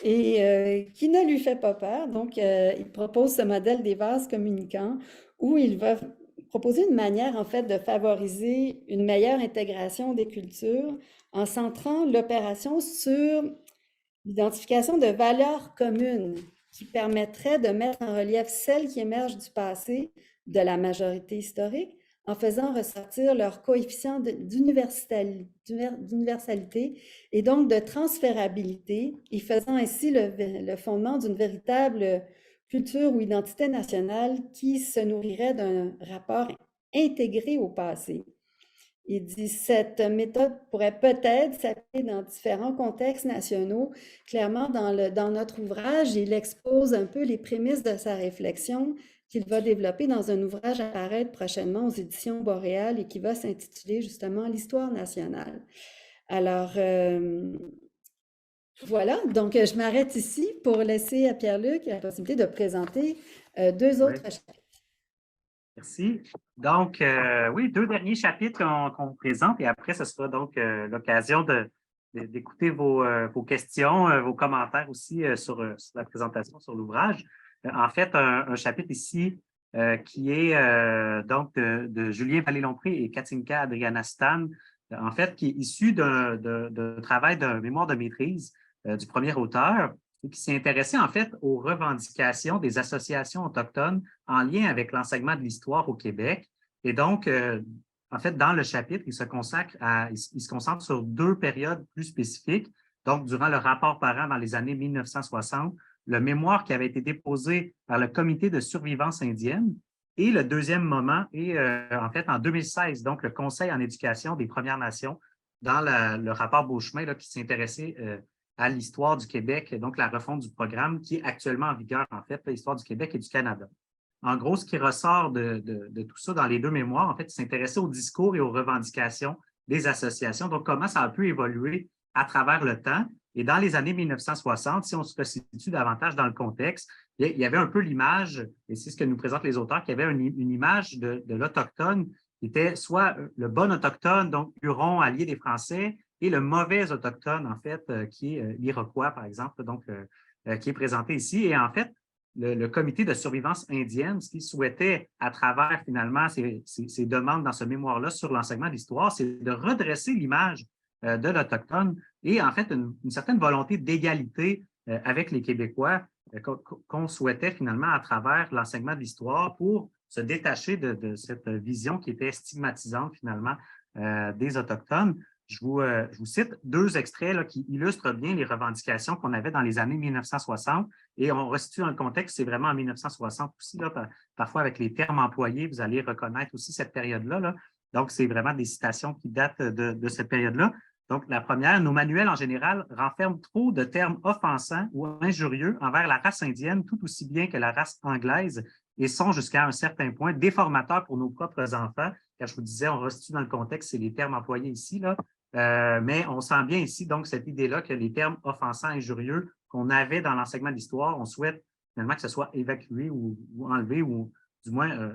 qui ne lui fait pas peur. Donc, il propose ce modèle des vases communicants où il va proposer une manière, en fait, de favoriser une meilleure intégration des cultures en centrant l'opération sur l'identification de valeurs communes qui permettraient de mettre en relief celles qui émergent du passé de la majorité historique en faisant ressortir leur coefficient d'universalité et donc de transférabilité et faisant ainsi le fondement d'une véritable culture ou identité nationale qui se nourrirait d'un rapport intégré au passé. Il dit cette méthode pourrait peut-être s'appliquer dans différents contextes nationaux. Clairement, dans notre ouvrage, il expose un peu les prémices de sa réflexion qu'il va développer dans un ouvrage à paraître prochainement aux éditions Boréal et qui va s'intituler justement l'histoire nationale. Alors, voilà, donc je m'arrête ici pour laisser à Pierre-Luc la possibilité de présenter deux autres chapitres. Merci. Donc, oui, deux derniers chapitres qu'on vous présente et après, ce sera donc l'occasion d'écouter vos questions, vos commentaires aussi sur la présentation sur l'ouvrage. En fait, un chapitre ici qui est donc de Julien Vallée-Lompré et Katinka Adriana Stan, en fait, qui est issu d'un travail de mémoire de maîtrise du premier auteur, et qui s'est intéressé en fait aux revendications des associations autochtones en lien avec l'enseignement de l'histoire au Québec. Et donc, en fait, dans le chapitre, il se concentre sur deux périodes plus spécifiques. Donc, durant le rapport parent dans les années 1960, le mémoire qui avait été déposé par le Comité de survivance indienne. Et le deuxième moment est en fait en 2016, donc le Conseil en éducation des Premières Nations dans le rapport Beauchemin là, qui s'intéressait à l'histoire du Québec, donc la refonte du programme qui est actuellement en vigueur, en fait, l'histoire du Québec et du Canada. En gros, ce qui ressort de tout ça dans les deux mémoires, en fait, il s'intéressait au discours et aux revendications des associations, donc comment ça a pu évoluer à travers le temps. Et dans les années 1960, si on se situe davantage dans le contexte, il y avait un peu l'image, et c'est ce que nous présentent les auteurs, qu'il y avait une image de l'Autochtone qui était soit le bon Autochtone, donc Huron, allié des Français, et le mauvais Autochtone, en fait, qui est l'Iroquois, par exemple, donc qui est présenté ici. Et en fait, le comité de survivance indienne, ce qu'il souhaitait à travers finalement ces demandes dans ce mémoire-là sur l'enseignement de l'histoire, c'est de redresser l'image de l'Autochtone et en fait une certaine volonté d'égalité avec les Québécois qu'on souhaitait finalement à travers l'enseignement de l'histoire pour se détacher de cette vision qui était stigmatisante finalement des Autochtones. Je vous cite deux extraits là, qui illustrent bien les revendications qu'on avait dans les années 1960. Et on resitue dans le contexte, c'est vraiment en 1960 aussi. Là, parfois, avec les termes employés, vous allez reconnaître aussi cette période-là. Là. Donc, c'est vraiment des citations qui datent de cette période-là. Donc, la première, nos manuels en général renferment trop de termes offensants ou injurieux envers la race indienne, tout aussi bien que la race anglaise, et sont jusqu'à un certain point déformateurs pour nos propres enfants. Car je vous disais, on resitue dans le contexte, c'est les termes employés ici, là. Mais on sent bien ici, donc, cette idée-là que les termes offensants, injurieux qu'on avait dans l'enseignement de l'histoire, on souhaite finalement que ce soit évacué ou enlevé ou du moins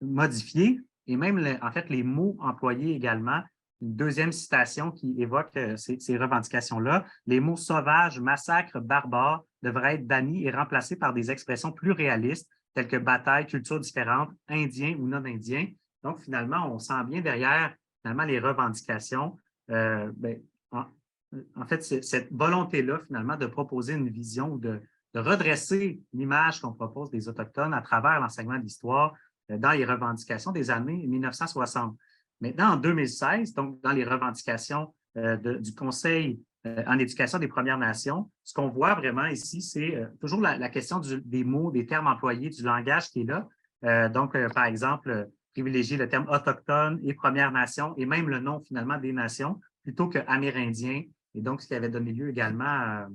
modifié. Et même, en fait, les mots employés également. Une deuxième citation qui évoque ces revendications-là. Les mots sauvages, massacre, barbare devraient être bannis et remplacés par des expressions plus réalistes, telles que bataille, culture différente, indien ou non-indien. Donc, finalement, on sent bien derrière finalement les revendications. En fait, cette volonté-là, finalement, de proposer une vision ou de redresser l'image qu'on propose des Autochtones à travers l'enseignement de l'histoire dans les revendications des années 1960. Maintenant, en 2016, donc dans les revendications du Conseil en éducation des Premières Nations, ce qu'on voit vraiment ici, c'est toujours la question des mots, des termes employés, du langage qui est là. Par exemple, privilégier le terme autochtone et Premières Nations et même le nom finalement des nations plutôt que amérindien. Et donc, ce qui avait donné lieu également à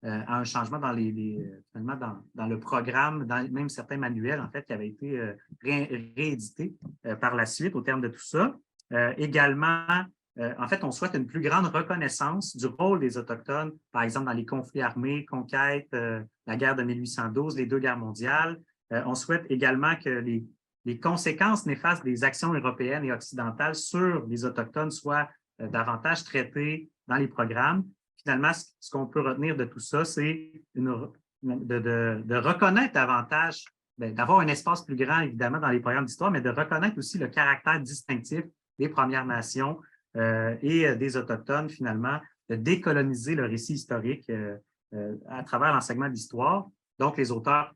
un changement finalement dans le programme, dans même certains manuels, en fait, qui avaient été réédités par la suite au terme de tout ça. Également, en fait, on souhaite une plus grande reconnaissance du rôle des Autochtones, par exemple, dans les conflits armés, conquêtes, la guerre de 1812, les deux guerres mondiales. On souhaite également que les conséquences néfastes des actions européennes et occidentales sur les Autochtones soient davantage traitées dans les programmes. Finalement, ce qu'on peut retenir de tout ça, c'est de reconnaître davantage, d'avoir un espace plus grand, évidemment, dans les programmes d'histoire, mais de reconnaître aussi le caractère distinctif des Premières Nations et des Autochtones, finalement, de décoloniser le récit historique à travers l'enseignement d'histoire. Donc, les auteurs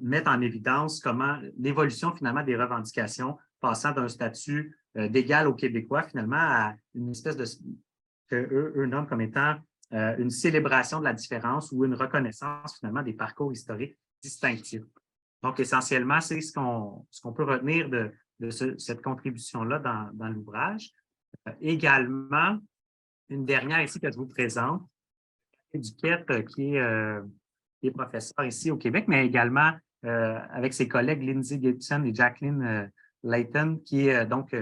mettent en évidence comment l'évolution, finalement, des revendications passant d'un statut d'égal aux Québécois, finalement, à une espèce de qu'eux nomment comme étant une célébration de la différence ou une reconnaissance, finalement, des parcours historiques distinctifs. Donc, essentiellement, c'est ce qu'on peut retenir de cette contribution-là dans l'ouvrage. Également, une dernière ici que je vous présente, Duquette, qui est professeur ici au Québec, mais également avec ses collègues Lindsay Gibson et Jacqueline Layton, qui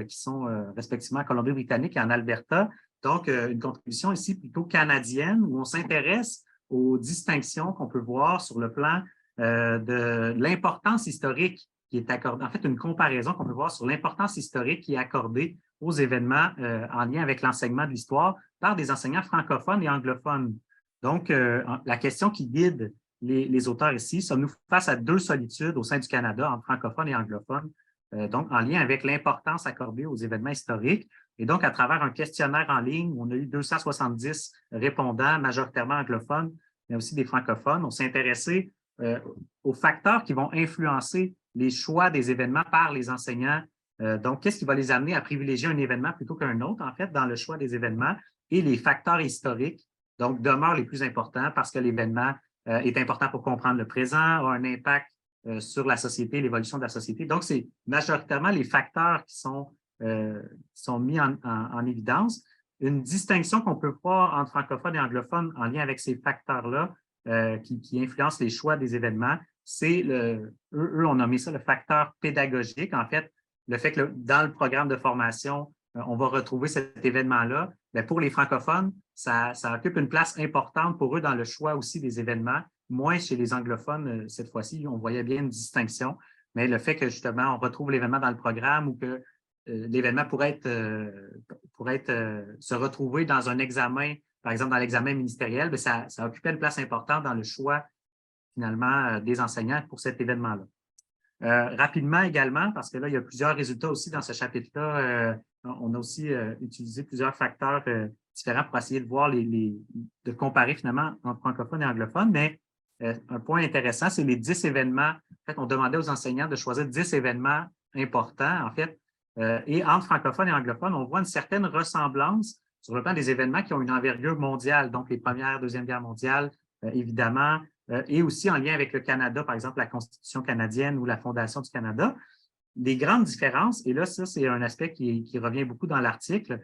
sont respectivement en Colombie-Britannique et en Alberta. Donc, une contribution ici plutôt canadienne où on s'intéresse aux distinctions qu'on peut voir sur le plan de l'importance historique qui est accordée, en fait, une comparaison qu'on peut voir sur l'importance historique qui est accordée aux événements en lien avec l'enseignement de l'histoire par des enseignants francophones et anglophones. Donc, la question qui guide les auteurs ici, sommes-nous face à deux solitudes au sein du Canada, entre francophones et anglophones, donc en lien avec l'importance accordée aux événements historiques. Et donc, à travers un questionnaire en ligne, on a eu 270 répondants, majoritairement anglophones, mais aussi des francophones. On s'est intéressé aux facteurs qui vont influencer les choix des événements par les enseignants. Donc, qu'est-ce qui va les amener à privilégier un événement plutôt qu'un autre, en fait, dans le choix des événements? Et les facteurs historiques, donc, demeurent les plus importants parce que l'événement est important pour comprendre le présent, a un impact sur la société, l'évolution de la société. Donc, c'est majoritairement les facteurs qui sont mis en évidence. une distinction qu'on peut voir entre francophones et anglophones en lien avec ces facteurs-là qui influencent les choix des événements, c'est eux ont nommé ça le facteur pédagogique. En fait, le fait que dans le programme de formation, on va retrouver cet événement-là. Mais pour les francophones, ça occupe une place importante pour eux dans le choix aussi des événements. Moins chez les anglophones, cette fois-ci, on voyait bien une distinction. Mais le fait que justement, on retrouve l'événement dans le programme ou que l'événement pourrait se retrouver dans un examen, par exemple dans l'examen ministériel, bien, ça occupait une place importante dans le choix finalement des enseignants pour cet événement-là. Rapidement également, parce que là, il y a plusieurs résultats aussi dans ce chapitre-là. On a aussi utilisé plusieurs facteurs différents pour essayer de voir de comparer finalement entre francophones et anglophones. Mais un point intéressant, c'est les 10 événements. En fait, on demandait aux enseignants de choisir 10 événements importants, en fait. Et entre francophones et anglophones, on voit une certaine ressemblance sur le plan des événements qui ont une envergure mondiale, donc les Premières, Deuxième Guerre mondiale, évidemment, et aussi en lien avec le Canada, par exemple la Constitution canadienne ou la Fondation du Canada. Des grandes différences, et là, ça, c'est un aspect qui revient beaucoup dans l'article.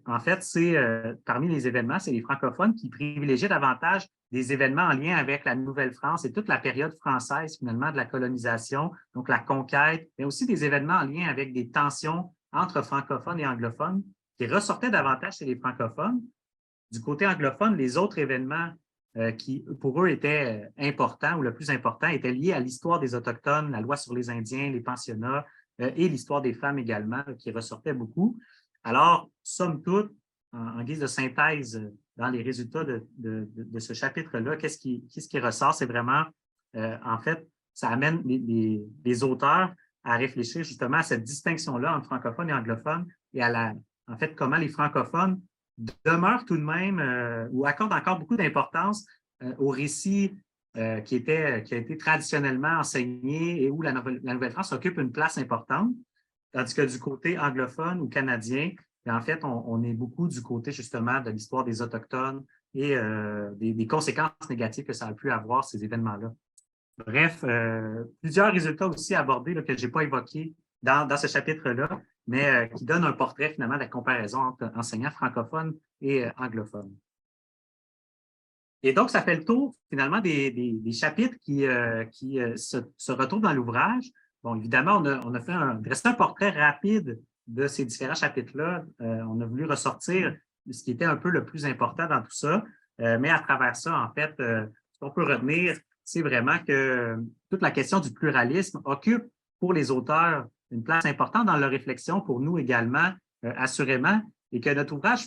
En fait, c'est parmi les événements, c'est les francophones qui privilégient davantage des événements en lien avec la Nouvelle-France et toute la période française, finalement, de la colonisation, donc la conquête, mais aussi des événements en lien avec des tensions entre francophones et anglophones qui ressortaient davantage chez les francophones. Du côté anglophone, les autres événements qui, pour eux, étaient importants ou le plus important, étaient liés à l'histoire des Autochtones, la loi sur les Indiens, les pensionnats et l'histoire des femmes également, qui ressortaient beaucoup. Alors, somme toute, en guise de synthèse dans les résultats de ce chapitre-là, qu'est-ce qui ressort? C'est vraiment, en fait, ça amène les auteurs à réfléchir justement à cette distinction-là entre francophones et anglophones et en fait, comment les francophones demeurent tout de même ou accordent encore beaucoup d'importance au récit qui a été traditionnellement enseigné et où la Nouvelle-France occupe une place importante, tandis que du côté anglophone ou canadien, en fait, on est beaucoup du côté justement de l'histoire des Autochtones et des conséquences négatives que ça a pu avoir, ces événements-là. Bref, plusieurs résultats aussi abordés là, que je n'ai pas évoqués dans ce chapitre-là, mais qui donnent un portrait finalement de la comparaison entre enseignants francophones et anglophones. Et donc, ça fait le tour finalement des chapitres qui se retrouvent dans l'ouvrage. Bon, évidemment, on a dressé un portrait rapide de ces différents chapitres-là. On a voulu ressortir ce qui était un peu le plus important dans tout ça. Mais à travers ça, en fait, ce qu'on peut retenir, c'est vraiment que toute la question du pluralisme occupe pour les auteurs une place importante dans leur réflexion, pour nous également, assurément, et que notre ouvrage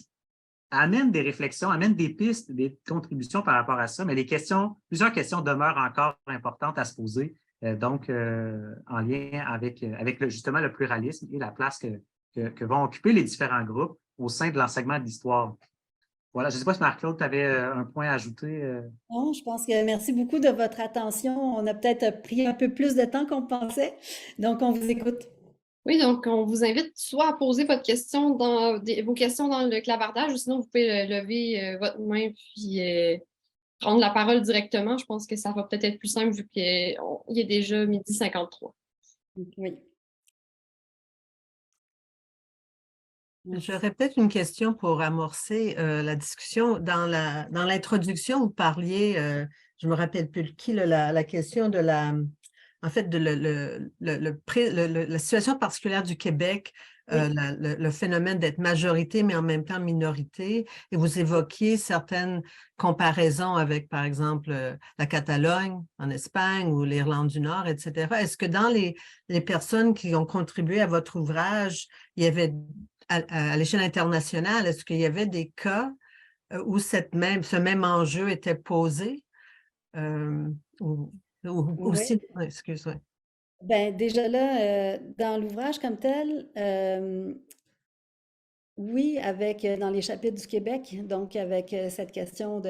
amène des réflexions, amène des pistes, des contributions par rapport à ça, mais plusieurs questions demeurent encore importantes à se poser, donc en lien avec justement le pluralisme et la place que vont occuper les différents groupes au sein de l'enseignement de l'histoire. Voilà, je ne sais pas si Marc-Claude, tu avais un point à ajouter. Non, je pense que merci beaucoup de votre attention. On a peut-être pris un peu plus de temps qu'on pensait, donc on vous écoute. Oui, donc on vous invite soit à poser vos questions dans le clavardage, ou sinon vous pouvez lever votre main puis prendre la parole directement. Je pense que ça va peut-être être plus simple vu qu'il est déjà 12h53. Oui. J'aurais peut-être une question pour amorcer la discussion. Dans l'introduction, vous parliez, je ne me rappelle plus qui, la question de en fait, de la situation particulière du Québec, Oui. le phénomène d'être majorité, mais en même temps minorité. Et vous évoquiez certaines comparaisons avec, par exemple, la Catalogne en Espagne ou l'Irlande du Nord, etc. Est-ce que dans les personnes qui ont contribué à votre ouvrage, il y avait à l'échelle internationale, est-ce qu'il y avait des cas où ce même enjeu était posé? Aussi, excuse-moi. Ben, déjà là, dans l'ouvrage comme tel, oui, avec dans les chapitres du Québec, donc avec cette question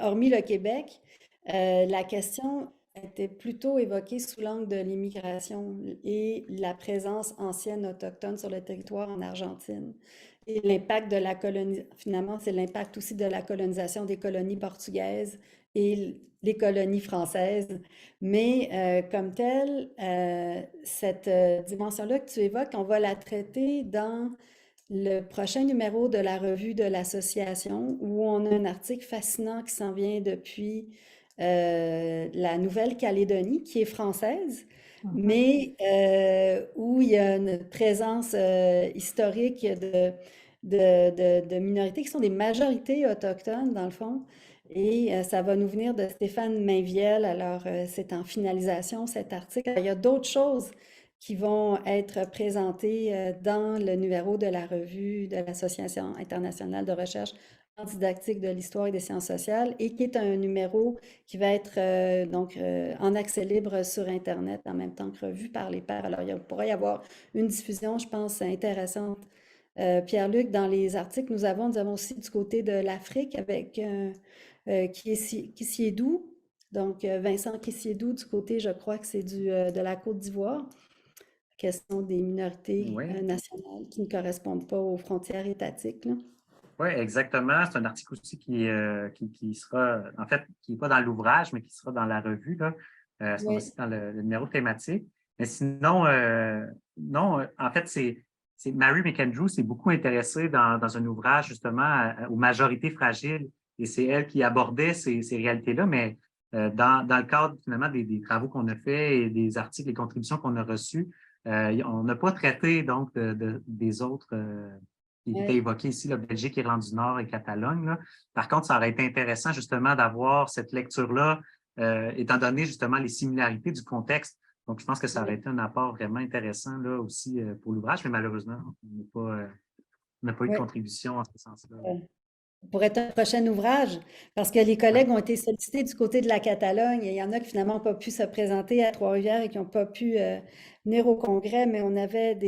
hormis le Québec, la question était plutôt évoquée sous l'angle de l'immigration et la présence ancienne autochtone sur le territoire en Argentine. Et l'impact de la colonisation, finalement, c'est l'impact aussi de la colonisation des colonies portugaises et les colonies françaises. Mais comme telle, cette dimension-là que tu évoques, on va la traiter dans le prochain numéro de la revue de l'association où on a un article fascinant qui s'en vient depuis la Nouvelle-Calédonie, qui est française, mais où il y a une présence historique de minorités qui sont des majorités autochtones, dans le fond. Et ça va nous venir de Stéphane Mainviel. Alors, c'est en finalisation, cet article. Il y a d'autres choses qui vont être présentées dans le numéro de la revue de l'Association internationale de recherche en didactique de l'histoire et des sciences sociales et qui est un numéro qui va être en accès libre sur Internet en même temps que revu par les pairs. Alors, il pourrait y avoir une diffusion, je pense, intéressante. Pierre-Luc, dans les articles, nous avons aussi du côté de l'Afrique avec Kissiedou. Donc, Vincent Kissiedou du côté, je crois que c'est de la Côte d'Ivoire. Question des minorités Oui, nationales qui ne correspondent pas aux frontières étatiques, là. oui, exactement. C'est un article aussi qui sera, en fait, qui n'est pas dans l'ouvrage, mais qui sera dans la revue, là. C'est Oui, aussi dans le numéro thématique. Mais sinon, non, en fait, c'est Mary McAndrew s'est beaucoup intéressée dans un ouvrage justement aux majorités fragiles et c'est elle qui abordait ces réalités-là, mais dans le cadre finalement des travaux qu'on a faits et des articles et contributions qu'on a reçus, on n'a pas traité donc des autres qui étaient oui, évoqués ici, la Belgique, Irlande du Nord et Catalogne, là. Par contre, ça aurait été intéressant justement d'avoir cette lecture-là, étant donné justement les similarités du contexte. Donc, je pense que ça aurait oui. été un apport vraiment intéressant là aussi pour l'ouvrage, mais malheureusement, on n'a pas eu de Oui. contribution en ce sens-là. Pour être un prochain ouvrage, parce que les collègues ont été sollicités du côté de la Catalogne et il y en a qui finalement n'ont pas pu se présenter à Trois-Rivières et qui n'ont pas pu venir au congrès, mais on avait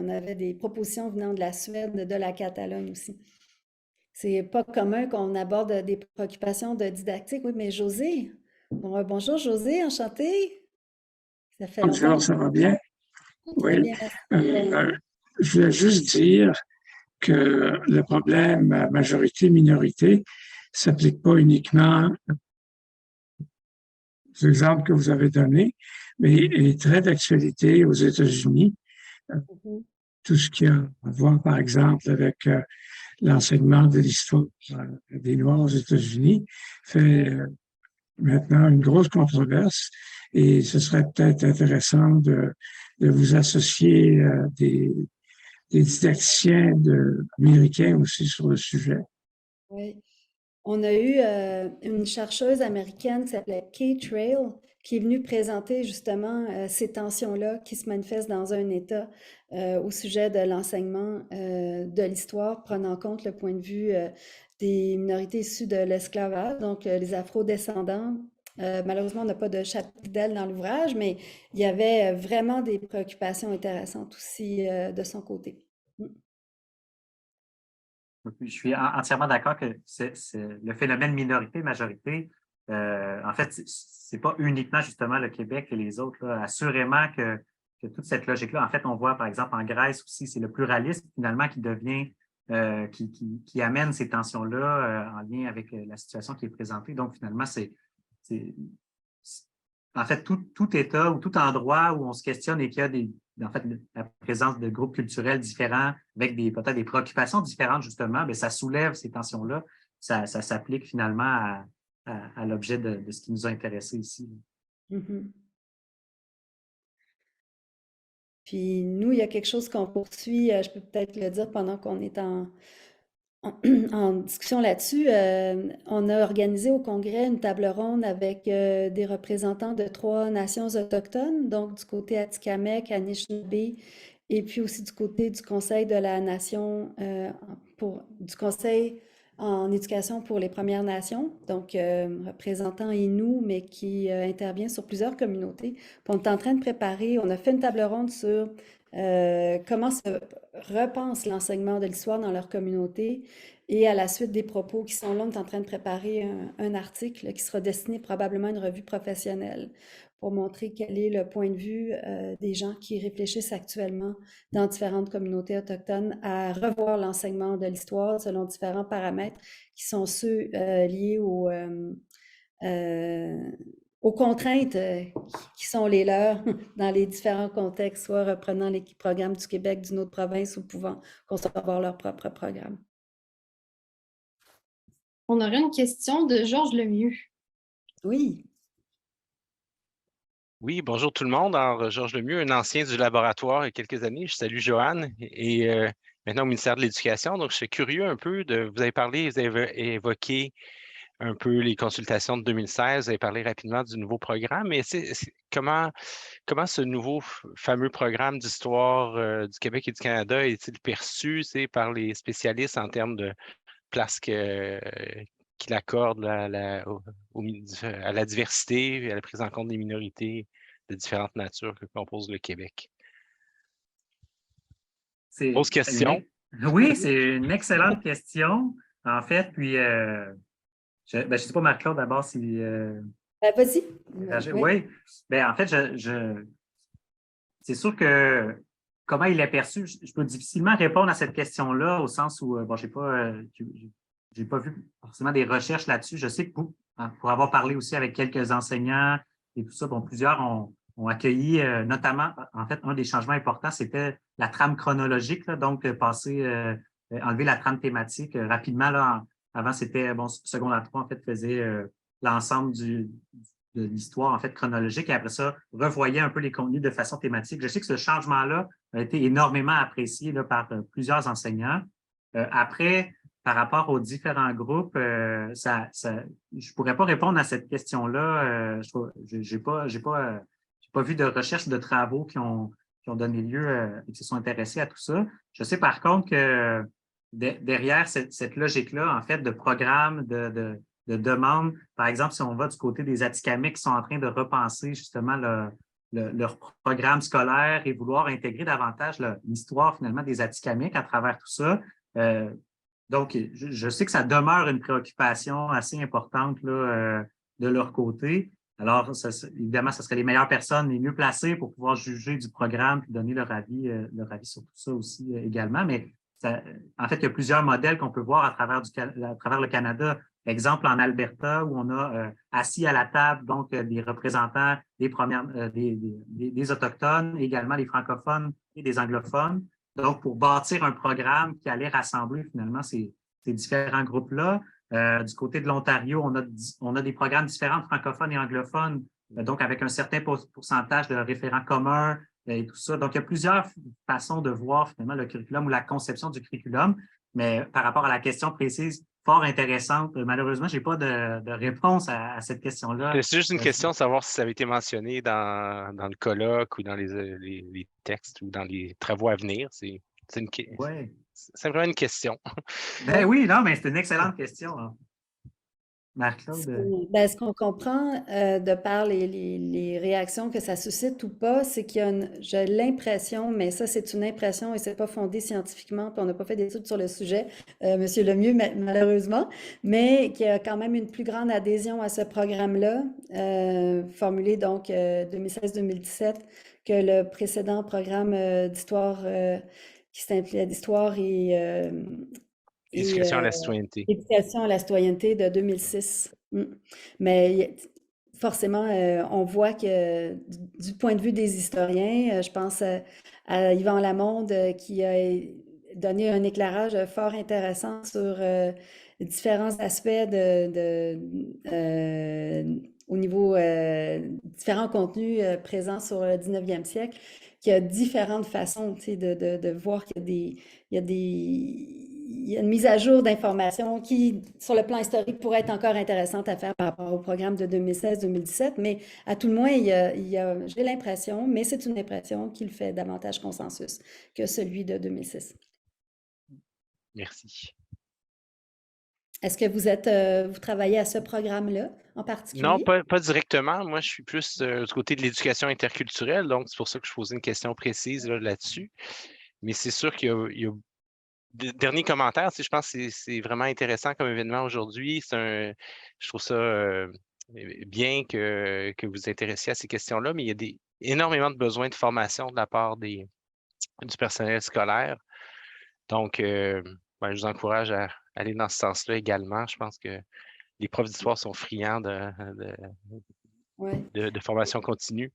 on avait des propositions venant de la Suède, de la Catalogne aussi. C'est pas commun qu'on aborde des préoccupations de didactique. Oui, mais José, bonjour José, enchantée. Ça fait longtemps. Bonjour, ça va bien? Très Oui. bien, merci. Euh, je voulais juste dire que le problème majorité-minorité s'applique pas uniquement aux exemples que vous avez donnés, mais est très d'actualité aux États-Unis. Mhm. Tout ce qui a à voir, par exemple, avec l'enseignement de l'histoire des Noirs aux États-Unis fait maintenant une grosse controverse et ce serait peut-être intéressant de vous associer des didacticiens américains aussi sur le sujet. Oui. On a eu une chercheuse américaine qui s'appelait Kay Trail, qui est venue présenter justement ces tensions-là qui se manifestent dans un État au sujet de l'enseignement de l'histoire, prenant en compte le point de vue des minorités issues de l'esclavage, donc les afro-descendants. Malheureusement, on n'a pas de chapitre d'elle dans l'ouvrage, mais il y avait vraiment des préoccupations intéressantes aussi de son côté. Mm. Je suis entièrement d'accord que le phénomène minorité-majorité, en fait, c'est pas uniquement justement le Québec et les autres, là. Assurément que toute cette logique-là, en fait, on voit par exemple en Grèce aussi, c'est le pluralisme finalement qui devient, qui amène ces tensions-là en lien avec la situation qui est présentée. Donc finalement, c'est- en fait, tout État ou tout endroit où on se questionne et qu'il y a en fait, la présence de groupes culturels différents avec peut-être des préoccupations différentes, justement, bien, ça soulève ces tensions-là. Ça s'applique finalement à l'objet de ce qui nous a intéressés ici. Mhm. Puis nous, il y a quelque chose qu'on poursuit, je peux peut-être le dire pendant qu'on est en discussion là-dessus. On a organisé au Congrès une table ronde avec des représentants de 3 nations autochtones, donc du côté Atikamekw, Anishinaabe, et puis aussi du côté du Conseil de la Nation, du Conseil en éducation pour les Premières Nations, donc représentant Innu, mais qui intervient sur plusieurs communautés. Puis on est en train de préparer, on a fait une table ronde sur comment se repense l'enseignement de l'histoire dans leur communauté. Et à la suite des propos qui sont là, on est en train de préparer un article qui sera destiné probablement à une revue professionnelle pour montrer quel est le point de vue des gens qui réfléchissent actuellement dans différentes communautés autochtones à revoir l'enseignement de l'histoire selon différents paramètres qui sont ceux liés euh, aux contraintes qui sont les leurs dans les différents contextes, soit reprenant les programmes du Québec, d'une autre province ou pouvant concevoir leur propre programme. On aurait une question de Georges Lemieux. Oui. Oui, bonjour tout le monde. Alors, Georges Lemieux, un ancien du laboratoire il y a quelques années. Je salue Joanne et maintenant au ministère de l'Éducation. Donc, je suis curieux un peu de, vous avez évoqué un peu les consultations de 2016, vous avez parlé rapidement du nouveau programme, mais comment ce nouveau fameux programme d'histoire du Québec et du Canada est-il perçu par les spécialistes en termes de place qu'il accorde à la diversité et à la prise en compte des minorités de différentes natures que compose le Québec? Grosse question. Oui, c'est une excellente question, en fait. Puis, je ne sais pas, Marc-Claude, d'abord, si... Vas-y. Oui. En fait, c'est sûr que comment il est perçu, je peux difficilement répondre à cette question-là au sens où, bon, j'ai pas vu forcément des recherches là-dessus. Je sais que pour avoir parlé aussi avec quelques enseignants et tout ça, bon, plusieurs ont accueilli, notamment, en fait, un des changements importants, c'était la trame chronologique, là, donc enlever la trame thématique rapidement. Là, avant, c'était, bon, secondaire 3, en fait, faisait l'ensemble de l'histoire, en fait, chronologique, et après ça, revoyait un peu les contenus de façon thématique. Je sais que ce changement-là a été énormément apprécié là, par plusieurs enseignants. Après, par rapport aux différents groupes, je pourrais pas répondre à cette question-là. J'ai pas vu de recherche de travaux qui ont donné lieu et qui se sont intéressés à tout ça. Je sais par contre que derrière cette logique-là, en fait, de programme, de demande, par exemple, si on va du côté des Atikamekw qui sont en train de repenser justement leur programme scolaire et vouloir intégrer davantage l'histoire finalement des Atikamekw à travers tout ça. Donc, je sais que ça demeure une préoccupation assez importante là, de leur côté. Alors, évidemment, ce seraient les meilleures personnes, les mieux placées pour pouvoir juger du programme et donner leur avis sur tout ça aussi également. Mais en fait, il y a plusieurs modèles qu'on peut voir à travers le Canada. Exemple, en Alberta, où on a assis à la table donc des représentants des Autochtones, également les francophones et des anglophones. Donc, pour bâtir un programme qui allait rassembler finalement ces différents groupes-là. Du côté de l'Ontario, on a des programmes différents, francophones et anglophones, donc avec un certain pourcentage de référents communs et tout ça. Donc, il y a plusieurs façons de voir finalement le curriculum ou la conception du curriculum, mais par rapport à la question précise, fort intéressante. Malheureusement, je n'ai pas de réponse à cette question-là. C'est juste une question de savoir si ça avait été mentionné dans le colloque ou dans les textes ou dans les travaux à venir. C'est vraiment une question. Ben oui, non, mais c'est une excellente question. Hein. Marc-Claude? Ce qu'on comprend de par les réactions que ça suscite ou pas, c'est qu'il y a j'ai l'impression, mais ça c'est une impression et c'est pas fondé scientifiquement, puis on n'a pas fait d'études sur le sujet, Monsieur Lemieux, malheureusement, mais qu'il y a quand même une plus grande adhésion à ce programme-là, formulé donc 2016-2017, que le précédent programme d'histoire qui s'appelait d'histoire et Éducation à la citoyenneté. Éducation à la citoyenneté de 2006. Mais forcément, on voit que du point de vue des historiens, je pense à Yvan Lamonde qui a donné un éclairage fort intéressant sur différents aspects au niveau différents contenus présents sur le 19e siècle, qu'il y a différentes façons de voir qu'il y a une mise à jour d'informations qui, sur le plan historique, pourrait être encore intéressante à faire par rapport au programme de 2016-2017, mais à tout le moins, j'ai l'impression, mais c'est une impression qu'il fait davantage consensus que celui de 2006. Merci. Est-ce que vous travaillez à ce programme-là en particulier? Non, pas directement. Moi, je suis plus du côté de l'éducation interculturelle, donc c'est pour ça que je posais une question précise là-dessus. Mais c'est sûr qu'il y a dernier commentaire, je pense que c'est vraiment intéressant comme événement aujourd'hui. Je trouve ça bien que vous vous intéressiez à ces questions-là, mais il y a énormément de besoins de formation de la part du personnel scolaire. Donc, je vous encourage à aller dans ce sens-là également. Je pense que les profs d'histoire sont friands Ouais. de formation continue.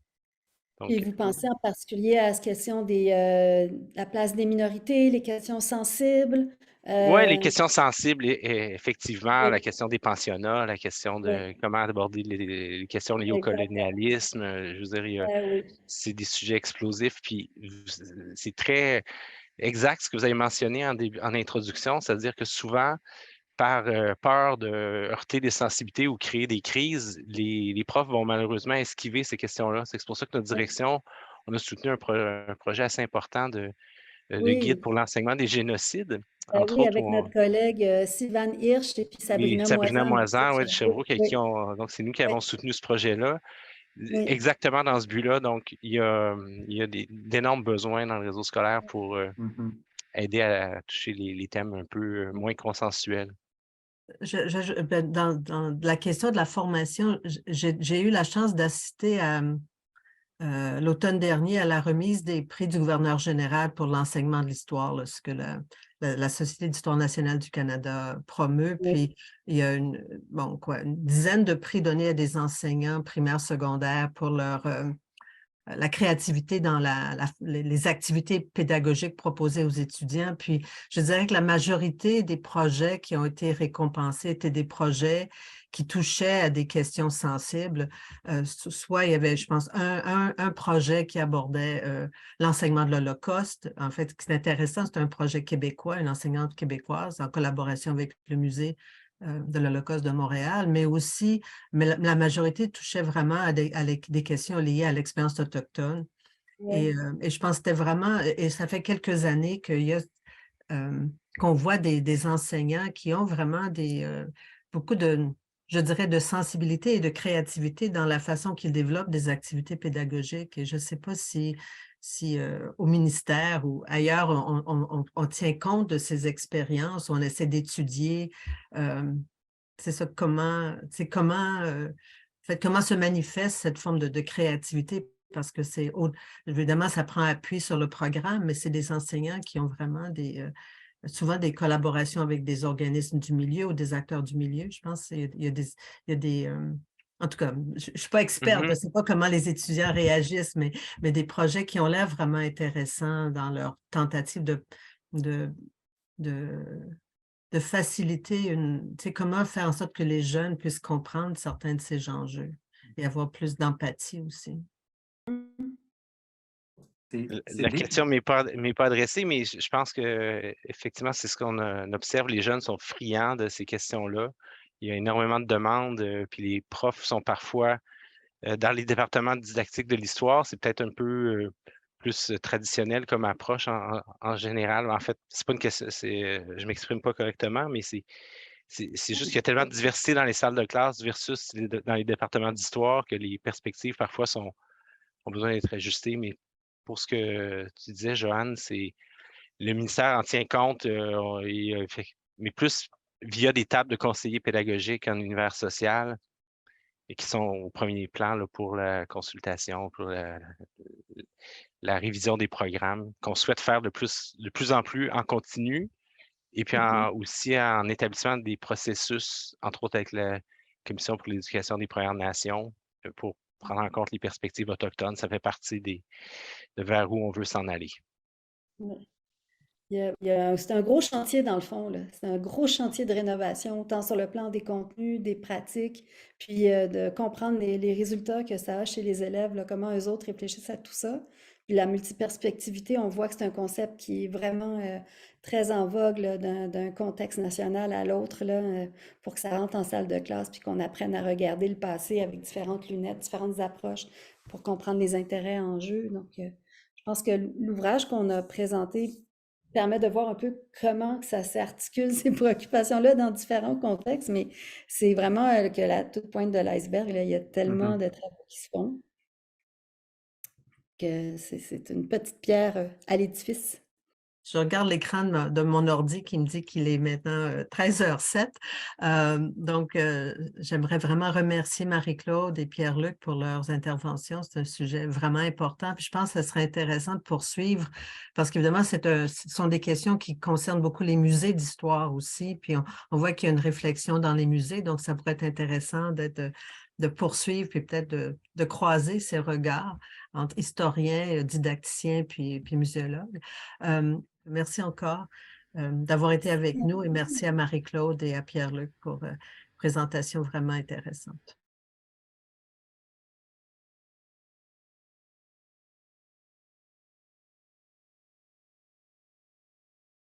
Et Donc, vous pensez en particulier à cette question la place des minorités, les questions sensibles? oui, les Euh, questions sensibles, effectivement, la oui, question des pensionnats, la question oui, de comment aborder les questions liées au exact. colonialisme, je veux dire, Oui, c'est des sujets explosifs, puis c'est très exact ce que vous avez mentionné en introduction, c'est-à-dire que souvent, par peur de heurter des sensibilités ou créer des crises, les profs vont malheureusement esquiver ces questions-là. C'est pour ça que notre direction, on a soutenu un projet assez important de guide oui, pour l'enseignement des génocides, ben entre oui, autres avec notre collègue Sylvane Hirsch et puis et Sabrina Sabrina Moisan aussi de Moisan, ouais, de Sherbrooke. Sherbrooke, avec Oui, donc c'est nous qui oui, avons soutenu ce projet-là, oui. exactement dans ce but-là. Donc, il y a d'énormes besoins dans le réseau scolaire pour Mhm. aider à toucher les thèmes un peu moins consensuels. Dans la question de la formation, j'ai eu la chance d'assister à l'automne dernier à la remise des prix du gouverneur général pour l'enseignement de l'histoire, là, ce que la Société d'histoire nationale du Canada promeut. Oui. Puis, il y a une dizaine de prix donnés à des enseignants primaires, secondaires pour la créativité dans les activités pédagogiques proposées aux étudiants. Puis, je dirais que la majorité des projets qui ont été récompensés étaient des projets qui touchaient à des questions sensibles. Soit il y avait, je pense, un projet qui abordait l'enseignement de l'Holocauste. En fait, ce qui est intéressant, c'est un projet québécois, une enseignante québécoise en collaboration avec le musée de l'Holocauste de Montréal, mais aussi, la majorité touchait vraiment à des questions liées à l'expérience autochtone. Oui. Et je pense que c'était vraiment, et ça fait quelques années qu'on voit des enseignants qui ont vraiment beaucoup je dirais, de sensibilité et de créativité dans la façon qu'ils développent des activités pédagogiques. Et je ne sais pas si au ministère ou ailleurs, on tient compte de ces expériences, on essaie d'étudier, c'est ça, comment se manifeste cette forme de créativité, parce que évidemment, ça prend appui sur le programme, mais c'est des enseignants qui ont vraiment souvent des collaborations avec des organismes du milieu ou des acteurs du milieu. Je pense qu'il y a des en tout cas, je ne suis pas experte, je ne sais pas comment les étudiants réagissent, mais des projets qui ont l'air vraiment intéressants dans leur tentative de, de, de faciliter comment faire en sorte que les jeunes puissent comprendre certains de ces enjeux et avoir plus d'empathie aussi. C'est La des... question m'est pas adressée, mais je pense que effectivement, c'est ce qu'on observe. Les jeunes sont friands de ces questions-là. Il y a énormément de demandes, puis les profs sont parfois dans les départements didactiques de l'histoire, c'est peut-être un peu plus traditionnel comme approche en général. En fait, c'est pas une question, je m'exprime pas correctement, mais c'est juste qu'il y a tellement de diversité dans les salles de classe versus dans les départements d'histoire que les perspectives parfois ont besoin d'être ajustées. Mais pour ce que tu disais, Joanne, c'est le ministère en tient compte, mais plus via des tables de conseillers pédagogiques en univers social et qui sont au premier plan là, pour la consultation, pour la révision des programmes, qu'on souhaite faire de plus en plus en continu, et puis aussi en établissement des processus, entre autres avec la Commission pour l'éducation des Premières Nations, pour prendre en compte les perspectives autochtones. Ça fait partie de vers où on veut s'en aller. Ouais. C'est un gros chantier dans le fond, là. C'est un gros chantier de rénovation, tant sur le plan des contenus, des pratiques, puis de comprendre les résultats que ça a chez les élèves, là, comment eux autres réfléchissent à tout ça. Puis la multiperspectivité, on voit que c'est un concept qui est vraiment très en vogue là, d'un contexte national à l'autre, là, pour que ça rentre en salle de classe, puis qu'on apprenne à regarder le passé avec différentes lunettes, différentes approches pour comprendre les intérêts en jeu. Donc, je pense que l'ouvrage qu'on a présenté permet de voir un peu comment que ça s'articule, ces préoccupations-là, dans différents contextes, mais c'est vraiment que la toute pointe de l'iceberg, là, il y a tellement de travaux qui se font que c'est une petite pierre à l'édifice. Je regarde l'écran de mon ordi qui me dit qu'il est maintenant 13h07. Donc, j'aimerais vraiment remercier Marie-Claude et Pierre-Luc pour leurs interventions. C'est un sujet vraiment important. Puis je pense que ce serait intéressant de poursuivre parce qu'évidemment, ce sont des questions qui concernent beaucoup les musées d'histoire aussi. Puis on voit qu'il y a une réflexion dans les musées, donc ça pourrait être intéressant de poursuivre puis peut-être de croiser ces regards entre historiens, didacticiens puis muséologues. Merci encore d'avoir été avec nous et merci à Marie-Claude et à Pierre-Luc pour une présentation vraiment intéressante.